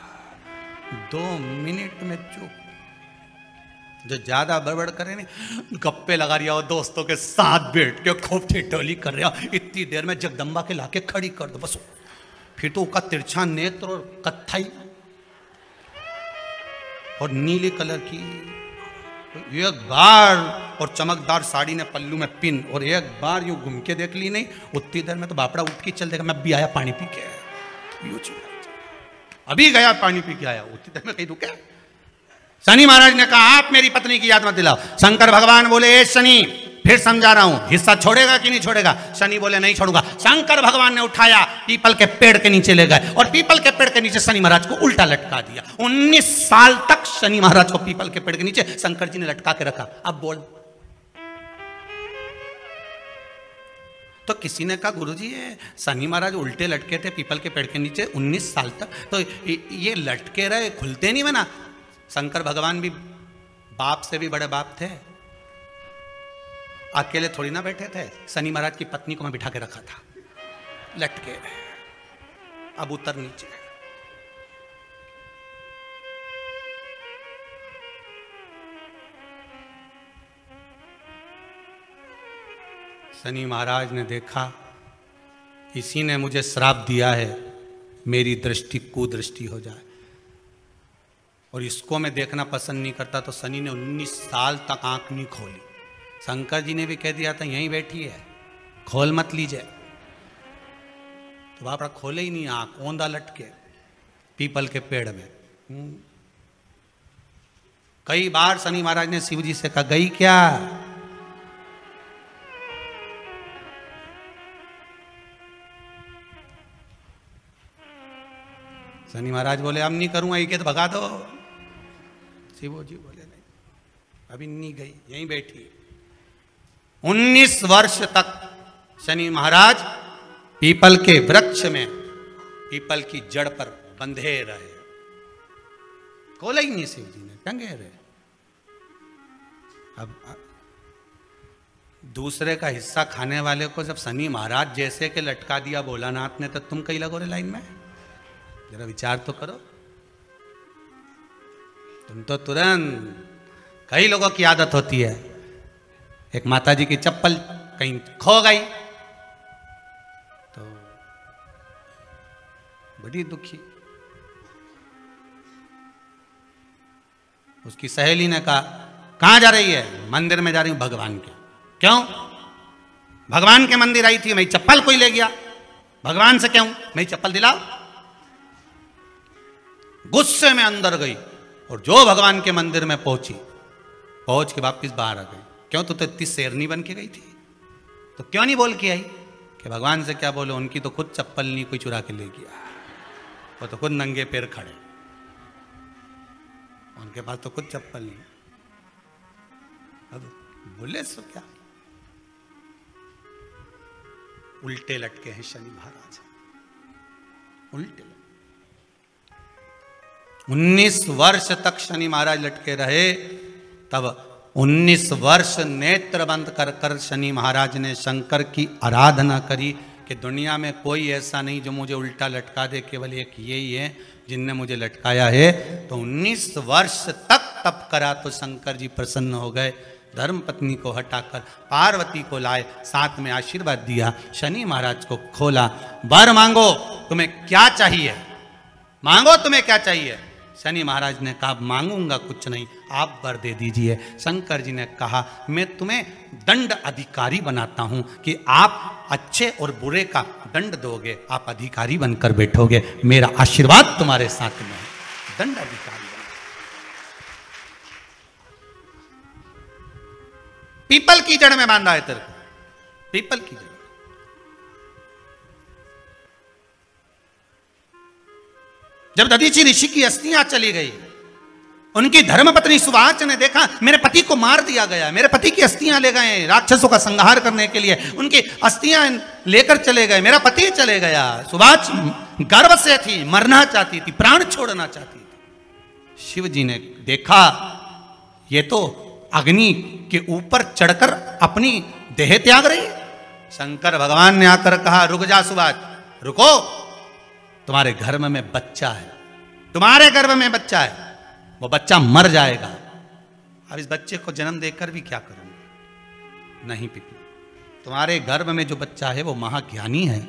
S1: 2 मिनट में चुप। जो ज्यादा बड़बड़ करे ना, गप्पे लगा रहा हो, दोस्तों के साथ बैठ के खूब ठिठोली कर रहा हो, इतनी देर में जगदम्बा के लाके खड़ी कर दो बस। फिर तो उसका तिरछा नेत्र और कत्थई और नीले कलर की एक बार, और चमकदार साड़ी ने पल्लू में पिन, और एक बार यूं घूम के देख ली नहीं, उतनी देर में तो बापड़ा उठ के चल देगा, मैं भी आया पानी पी के, अभी गया पानी पी के आया, उतनी देर में कहीं रुके। शनि महाराज ने कहा, आप मेरी पत्नी की याद मत दिलाओ। शंकर भगवान बोले, ए शनि, फिर समझा रहा हूं, हिस्सा छोड़ेगा कि नहीं छोड़ेगा? शनि बोले नहीं छोड़ूंगा। शंकर भगवान ने उठाया, पीपल के पेड़ के नीचे ले गए और पीपल के पेड़ के नीचे शनि महाराज को उल्टा लटका दिया। 19 साल तक शनि महाराज को पीपल के पेड़ के नीचे शंकर जी ने लटका के रखा। अब बोल। तो किसी ने कहा गुरुजी ये शनि महाराज उल्टे लटके थे पीपल के पेड़ के नीचे 19 साल तक, तो ये लटके रहे, खुलते नहीं बना? शंकर भगवान भी बाप से भी बड़े बाप थे, अकेले थोड़ी ना बैठे थे। शनि महाराज की पत्नी को मैं बिठा के रखा था, लटके। अब उतर नीचे। शनि महाराज ने देखा इसी ने मुझे श्राप दिया है, मेरी दृष्टि कुदृष्टि हो जाए, और इसको मैं देखना पसंद नहीं करता। तो शनि ने 19 साल तक आंख नहीं खोली। शंकर जी ने भी कह दिया था यहीं बैठी है, खोल मत लीजिए। तो बापड़ा खोले ही नहीं आंख, ओंधा लटके पीपल के पेड़ में। कई बार शनि महाराज ने शिव जी से कहा गई क्या? शनि महाराज बोले अब नहीं करूंगा, ये तो भगा दो। शिव जी बोले नहीं, अभी नहीं गई, यहीं बैठी। 19 वर्ष तक शनि महाराज पीपल के वृक्ष में, पीपल की जड़ पर बंधे रहे, खोला ही नहीं शिव जी ने, टंगे रहे। अब दूसरे का हिस्सा खाने वाले को जब शनि महाराज जैसे के लटका दिया भोलानाथ ने, तो तुम कहीं लगो रे लाइन में? जरा विचार तो करो। तुम तो तुरंत, कई लोगों की आदत होती है, एक माता जी की चप्पल कहीं खो गई तो बड़ी दुखी। उसकी सहेली ने कहा कहां जा रही है? मंदिर में जा रही हूं भगवान के। क्यों? भगवान के मंदिर आई थी, मेरी चप्पल कोई ले गया। भगवान से क्यों? मेरी चप्पल दिलाओ। गुस्से में अंदर गई और जो भगवान के मंदिर में पहुंची, पहुंच के वापिस बाहर आ गई। क्यों? तू तो इतनी शेरनी बन के गई थी, तो क्यों नहीं बोल के आई कि भगवान से क्या बोलो, उनकी तो खुद चप्पल नहीं कोई चुरा के ले गया, वो तो खुद नंगे पैर खड़े, उनके पास तो खुद चप्पल नहीं। अब बोले सो क्या? उल्टे लटके हैं शनि महाराज, उल्टे। 19 वर्ष तक शनि महाराज लटके रहे। तब 19 वर्ष नेत्र बंद कर कर शनि महाराज ने शंकर की आराधना करी कि दुनिया में कोई ऐसा नहीं जो मुझे उल्टा लटका दे, केवल एक यही है जिनने मुझे लटकाया है। तो 19 वर्ष तक तप करा तो शंकर जी प्रसन्न हो गए। धर्म पत्नी को हटाकर पार्वती को लाए, साथ में आशीर्वाद दिया, शनि महाराज को खोला। वर मांगो, तुम्हें क्या चाहिए? मांगो तुम्हें क्या चाहिए? शनि महाराज ने कहा मांगूंगा कुछ नहीं, आप वर दे दीजिए। शंकर जी ने कहा मैं तुम्हें दंड अधिकारी बनाता हूं कि आप अच्छे और बुरे का दंड दोगे, आप अधिकारी बनकर बैठोगे, मेरा आशीर्वाद तुम्हारे साथ में है। दंड अधिकारी बना। पीपल की जड़ में बांधा है तेरे को, पीपल की जड़। जब दधीचि ऋषि की अस्थियां चली गई, उनकी धर्मपत्नी सुवाच ने देखा मेरे पति को मार दिया गया, मेरे पति की अस्थियां ले गए राक्षसों का संहार करने के लिए, उनकी अस्थियां लेकर चले गए, मेरा पति चले गया। सुवाच गर्व से थी, मरना चाहती थी, प्राण छोड़ना चाहती थी। शिव जी ने देखा ये तो अग्नि के ऊपर चढ़कर अपनी देह त्याग रही है। शंकर भगवान ने आकर कहा रुक जा सुवाच, रुको, तुम्हारे गर्भ में बच्चा है, तुम्हारे गर्भ में बच्चा है, वो बच्चा मर जाएगा। अब इस बच्चे को जन्म देकर भी क्या करूंगी? नहीं पिपली, तुम्हारे गर्भ में जो बच्चा है वो महाज्ञानी है।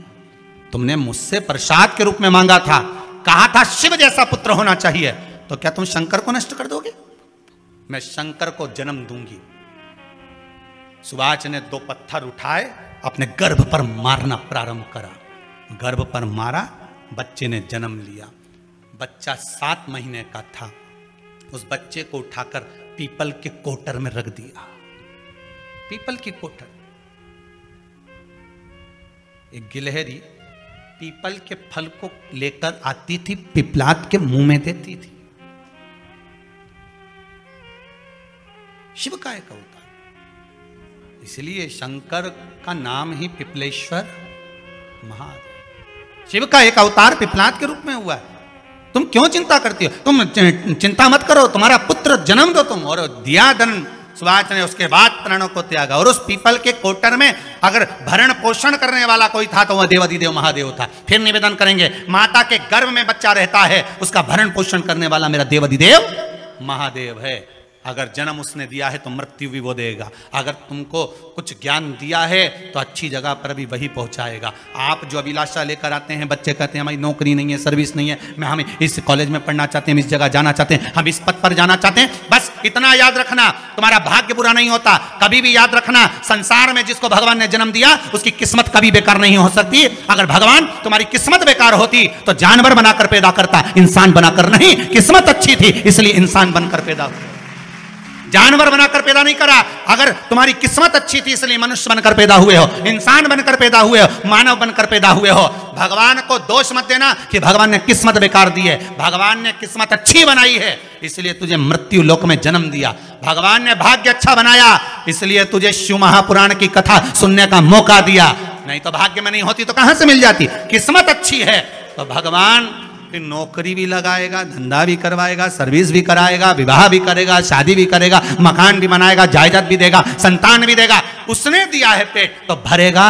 S1: तुमने मुझसे प्रसाद के रूप में मांगा था, कहा था शिव जैसा पुत्र होना चाहिए, तो क्या तुम शंकर को नष्ट कर दोगे? मैं शंकर को जन्म दूंगी। सुवाच ने 2 पत्थर उठाए, अपने गर्भ पर मारना प्रारंभ करा। गर्भ पर मारा, बच्चे ने जन्म लिया। बच्चा 7 महीने का था। उस बच्चे को उठाकर पीपल के कोटर में रख दिया। पीपल की कोठर। एक गिलहरी पीपल के फल को लेकर आती थी, पिपलाद के मुंह में देती थी। शिव का एक अवतार, इसलिए शंकर का नाम ही पिपलेश्वर महादेव। शिव का एक अवतार पिपलाद के रूप में हुआ है। तुम क्यों चिंता करती हो? तुम चिंता मत करो, तुम्हारा पुत्र जन्म दो तुम। और दिया धन सुभाष ने, उसके बाद प्राणों को त्यागा। और उस पीपल के कोटर में अगर भरण पोषण करने वाला कोई था तो वह देवाधिदेव महादेव था। फिर निवेदन करेंगे, माता के गर्भ में बच्चा रहता है, उसका भरण पोषण करने वाला मेरा देवाधिदेव महादेव है। अगर जन्म उसने दिया है तो मृत्यु भी वो देगा। अगर तुमको कुछ ज्ञान दिया है तो अच्छी जगह पर भी वही पहुंचाएगा। आप जो अभिलाषा लेकर आते हैं, बच्चे कहते हैं हमारी नौकरी नहीं है, सर्विस नहीं है, हम इस कॉलेज में पढ़ना चाहते हैं, हम इस जगह जाना चाहते हैं, हम इस पद पर जाना चाहते हैं, बस इतना याद रखना, तुम्हारा भाग्य बुरा नहीं होता। कभी भी याद रखना, संसार में जिसको भगवान ने जन्म दिया उसकी किस्मत कभी बेकार नहीं हो सकती। अगर भगवान तुम्हारी किस्मत बेकार होती तो जानवर बनाकर पैदा करता, इंसान बनाकर नहीं। किस्मत अच्छी थी इसलिए इंसान बनकर पैदा हुआ, जानवर बनाकर पैदा नहीं करा। अगर तुम्हारी किस्मत अच्छी थी इसलिए मनुष्य बनकर पैदा हुए हो, इंसान बनकर पैदा हुए हो, मानव बनकर पैदा हुए हो। भगवान को दोष मत देना कि भगवान ने किस्मत बेकार दी है। भगवान ने किस्मत अच्छी बनाई है इसलिए तुझे मृत्यु लोक में जन्म दिया। भगवान ने भाग्य अच्छा बनाया इसलिए तुझे शिव महापुराण की कथा सुनने का मौका दिया। नहीं तो भाग्य में नहीं होती तो कहां से मिल जाती? किस्मत अच्छी है तो भगवान फिर नौकरी भी लगाएगा, धंधा भी करवाएगा, सर्विस भी कराएगा, विवाह भी करेगा, शादी भी करेगा, मकान भी बनाएगा, जायदाद भी देगा, संतान भी देगा। उसने दिया है पेट तो भरेगा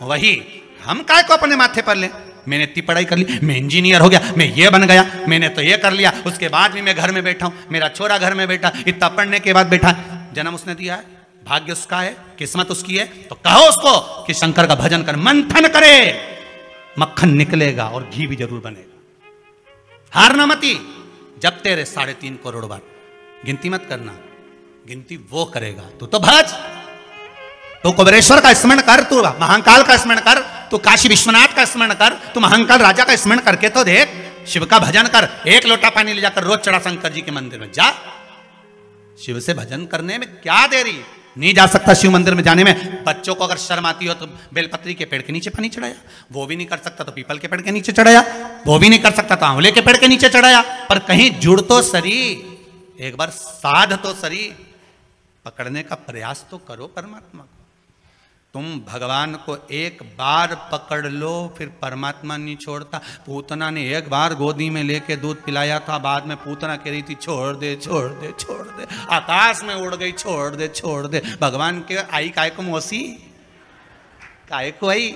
S1: वही। हम काय को अपने माथे पर ले? मैंने इतनी पढ़ाई कर ली, मैं इंजीनियर हो गया, मैं ये बन गया, मैंने तो ये कर लिया, उसके बाद भी मैं घर में बैठा हूं, मेरा छोरा घर में बैठा, इतना पढ़ने के बाद बैठा। जन्म उसने दिया है, भाग्य उसका है, किस्मत उसकी है, तो कहो उसको कि शंकर का भजन कर, मंथन करे, मक्खन निकलेगा और घी भी जरूर बनेगा। हारना मती। जब तेरे 3.5 करोड़ बार, गिनती मत करना, गिनती वो करेगा। तू तो भज, तू कुबेरेश्वर का स्मरण कर, तू महाकाल का स्मरण कर, तू काशी विश्वनाथ का स्मरण कर, तू महाकाल राजा का स्मरण करके तो देख, शिव का भजन कर। 1 लोटा पानी ले जाकर रोज चढ़ा शंकर जी के मंदिर में जा। शिव से भजन करने में क्या देरी? नहीं जा सकता शिव मंदिर में जाने में? बच्चों को अगर शर्म आती हो तो बेलपत्री के पेड़ के नीचे पानी चढ़ाया, वो भी नहीं कर सकता तो पीपल के पेड़ के नीचे चढ़ाया, वो भी नहीं कर सकता तो आंवले के पेड़ के नीचे चढ़ाया। पर कहीं जुड़ तो सरी, एक बार साध तो सरी, पकड़ने का प्रयास तो करो परमात्मा को। तुम भगवान को एक बार पकड़ लो फिर परमात्मा नहीं छोड़ता। पूतना ने एक बार गोदी में लेके दूध पिलाया था, बाद में पूतना कह रही थी छोड़ दे छोड़ दे छोड़ दे, आकाश में उड़ गई, छोड़ दे छोड़ दे। भगवान के आई काय को मौसी, काय को आई,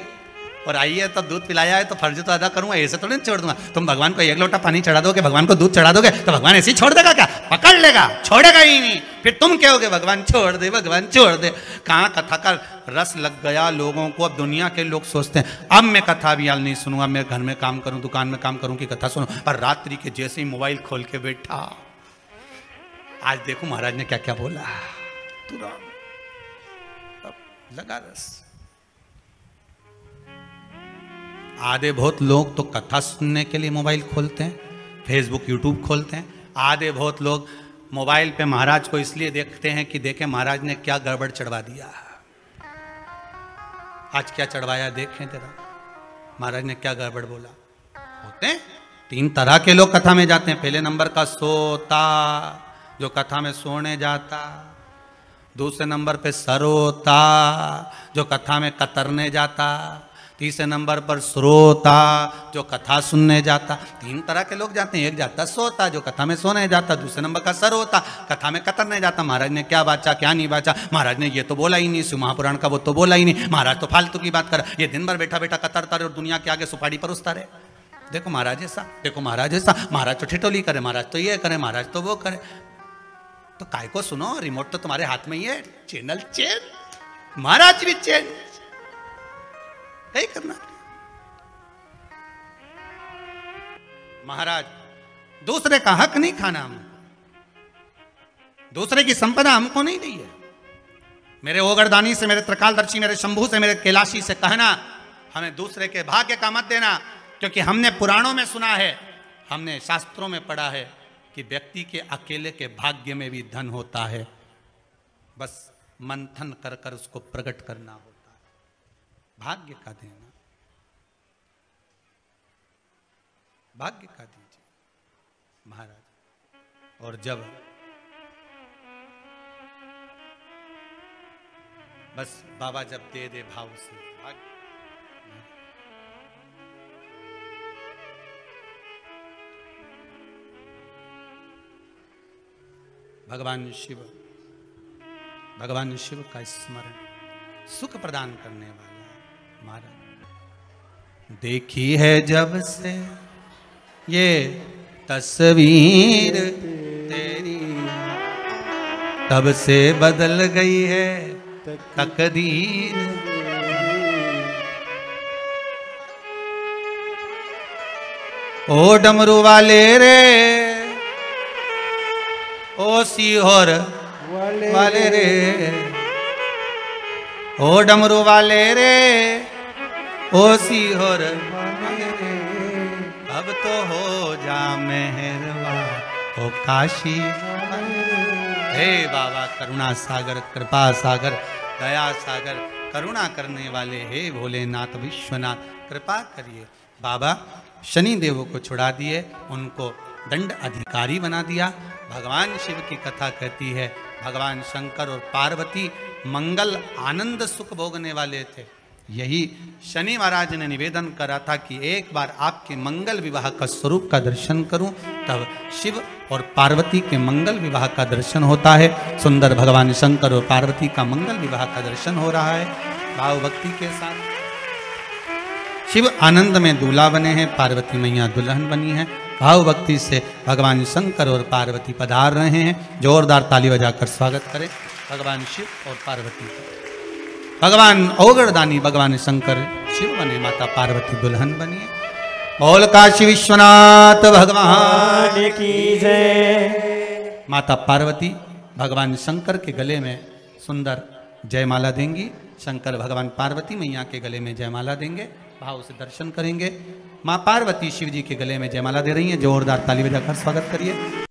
S1: और आई है तो दूध पिलाया है तो फर्ज तो अदा करूंगा, ऐसे थोड़ी छोड़ दूंगा। तुम भगवान को 1 लोटा पानी चढ़ा दोगे, भगवान को दूध चढ़ा दोगे तो भगवान ऐसे ही छोड़ देगा क्या? पकड़ लेगा, छोड़ेगा ही नहीं। फिर तुम कहोगे भगवान छोड़ दे, भगवान छोड़ दे। कहाँ कथा का रस लग गया लोगों को। अब दुनिया के लोग सोचते हैं अब मैं कथा भी हाल नहीं सुनूंगा, मैं घर में काम करूं, दुकान में काम करूं कि कथा सुनूं। पर रात्रि के जैसे ही मोबाइल खोल के बैठा, आज देखो महाराज ने क्या क्या बोला, तुरंत लगा रस। आधे बहुत लोग तो कथा सुनने के लिए मोबाइल खोलते हैं, फेसबुक यूट्यूब खोलते हैं। आधे बहुत लोग मोबाइल पे महाराज को इसलिए देखते हैं कि देखें महाराज ने क्या गड़बड़ चढ़वा दिया, आज क्या चढ़वाया देखें जरा, महाराज ने क्या गड़बड़ बोला। होते हैं 3 तरह के लोग कथा में जाते हैं। पहले नंबर का सोता, जो कथा में सोने जाता। दूसरे नंबर पे सरोता, जो कथा में कतरने जाता। तीसरे नंबर पर श्रोता, जो कथा सुनने जाता। 3 तरह के लोग जाते हैं। एक जाता सोता, जो कथा में सोने जाता। दूसरे नंबर का सरोता, कथा में कतरने जाता। महाराज ने क्या बाचा क्या नहीं बाचा, महाराज ने ये तो बोला ही नहीं, शिव महापुराण का वो तो बोला ही नहीं, महाराज तो फालतू की बात कर, ये दिन भर बैठा बैठा कतरता रहे और दुनिया के आगे सुपारी परोसता रहे। देखो महाराज ऐसा, देखो महाराज ऐसा, महाराज तो ठिठोली करे, महाराज तो ये करे, महाराज तो वो करे। तो काय को सुनो, रिमोट तो तुम्हारे हाथ में ही है, चैनल चेंज, महाराज भी चेंज, कहीं करना। महाराज दूसरे का हक नहीं खाना, हम दूसरे की संपदा हमको नहीं दी है। मेरे ओगरदानी से, मेरे त्रिकालदर्शी, मेरे शंभू से, मेरे कैलाशी से कहना, हमें दूसरे के भाग्य का मत देना, क्योंकि हमने पुराणों में सुना है, हमने शास्त्रों में पढ़ा है कि व्यक्ति के अकेले के भाग्य में भी धन होता है। बस मंथन कर कर उसको प्रकट करना होता है, भाग्य का देना, भाग्य का दीजिए महाराज। और जब बस बाबा जब दे दे भाव से भाग्य, भगवान शिव का स्मरण सुख प्रदान करने वाला महाराज। देखी है जब से ये तस्वीर तेरी, तब से बदल गई है तकदीर। ओ डमरू वाले रे, ओ सीहोर वाले रे, ओ डमरू वाले रे, ओ सीहोर वाले रे, अब तो हो जा मेहरबा ओ काशी। हे बाबा करुणा सागर, कृपा सागर, दया सागर, करुणा करने वाले, हे भोलेनाथ विश्वनाथ कृपा करिए। बाबा शनि देव को छुड़ा दिए, उनको दंड अधिकारी बना दिया। भगवान शिव की कथा कहती है भगवान शंकर और पार्वती मंगल आनंद सुख भोगने वाले थे। यही शनि महाराज ने निवेदन करा था कि एक बार आपके मंगल विवाह का स्वरूप का दर्शन करूं, तब शिव और पार्वती के मंगल विवाह का दर्शन होता है। सुंदर भगवान शंकर और पार्वती का मंगल विवाह का दर्शन हो रहा है भाव भक्ति के साथ। शिव आनंद में दूल्हा बने हैं, पार्वती मैया दुल्हन बनी है। भाव भक्ति से भगवान शंकर और पार्वती पधार रहे हैं। जोरदार ताली बजाकर स्वागत करें भगवान शिव और पार्वती का। भगवान औगड़दानी भगवान शंकर शिव बने, माता पार्वती दुल्हन बनी है। बोल काशी विश्वनाथ भगवान की जय। माता पार्वती भगवान शंकर के गले में सुंदर जयमाला देंगी, शंकर भगवान पार्वती मैया के गले में जयमाला देंगे। भाव से दर्शन करेंगे। माँ पार्वती शिव जी के गले में जयमाला दे रही हैं। जोरदार ताली बजाकर स्वागत करिए।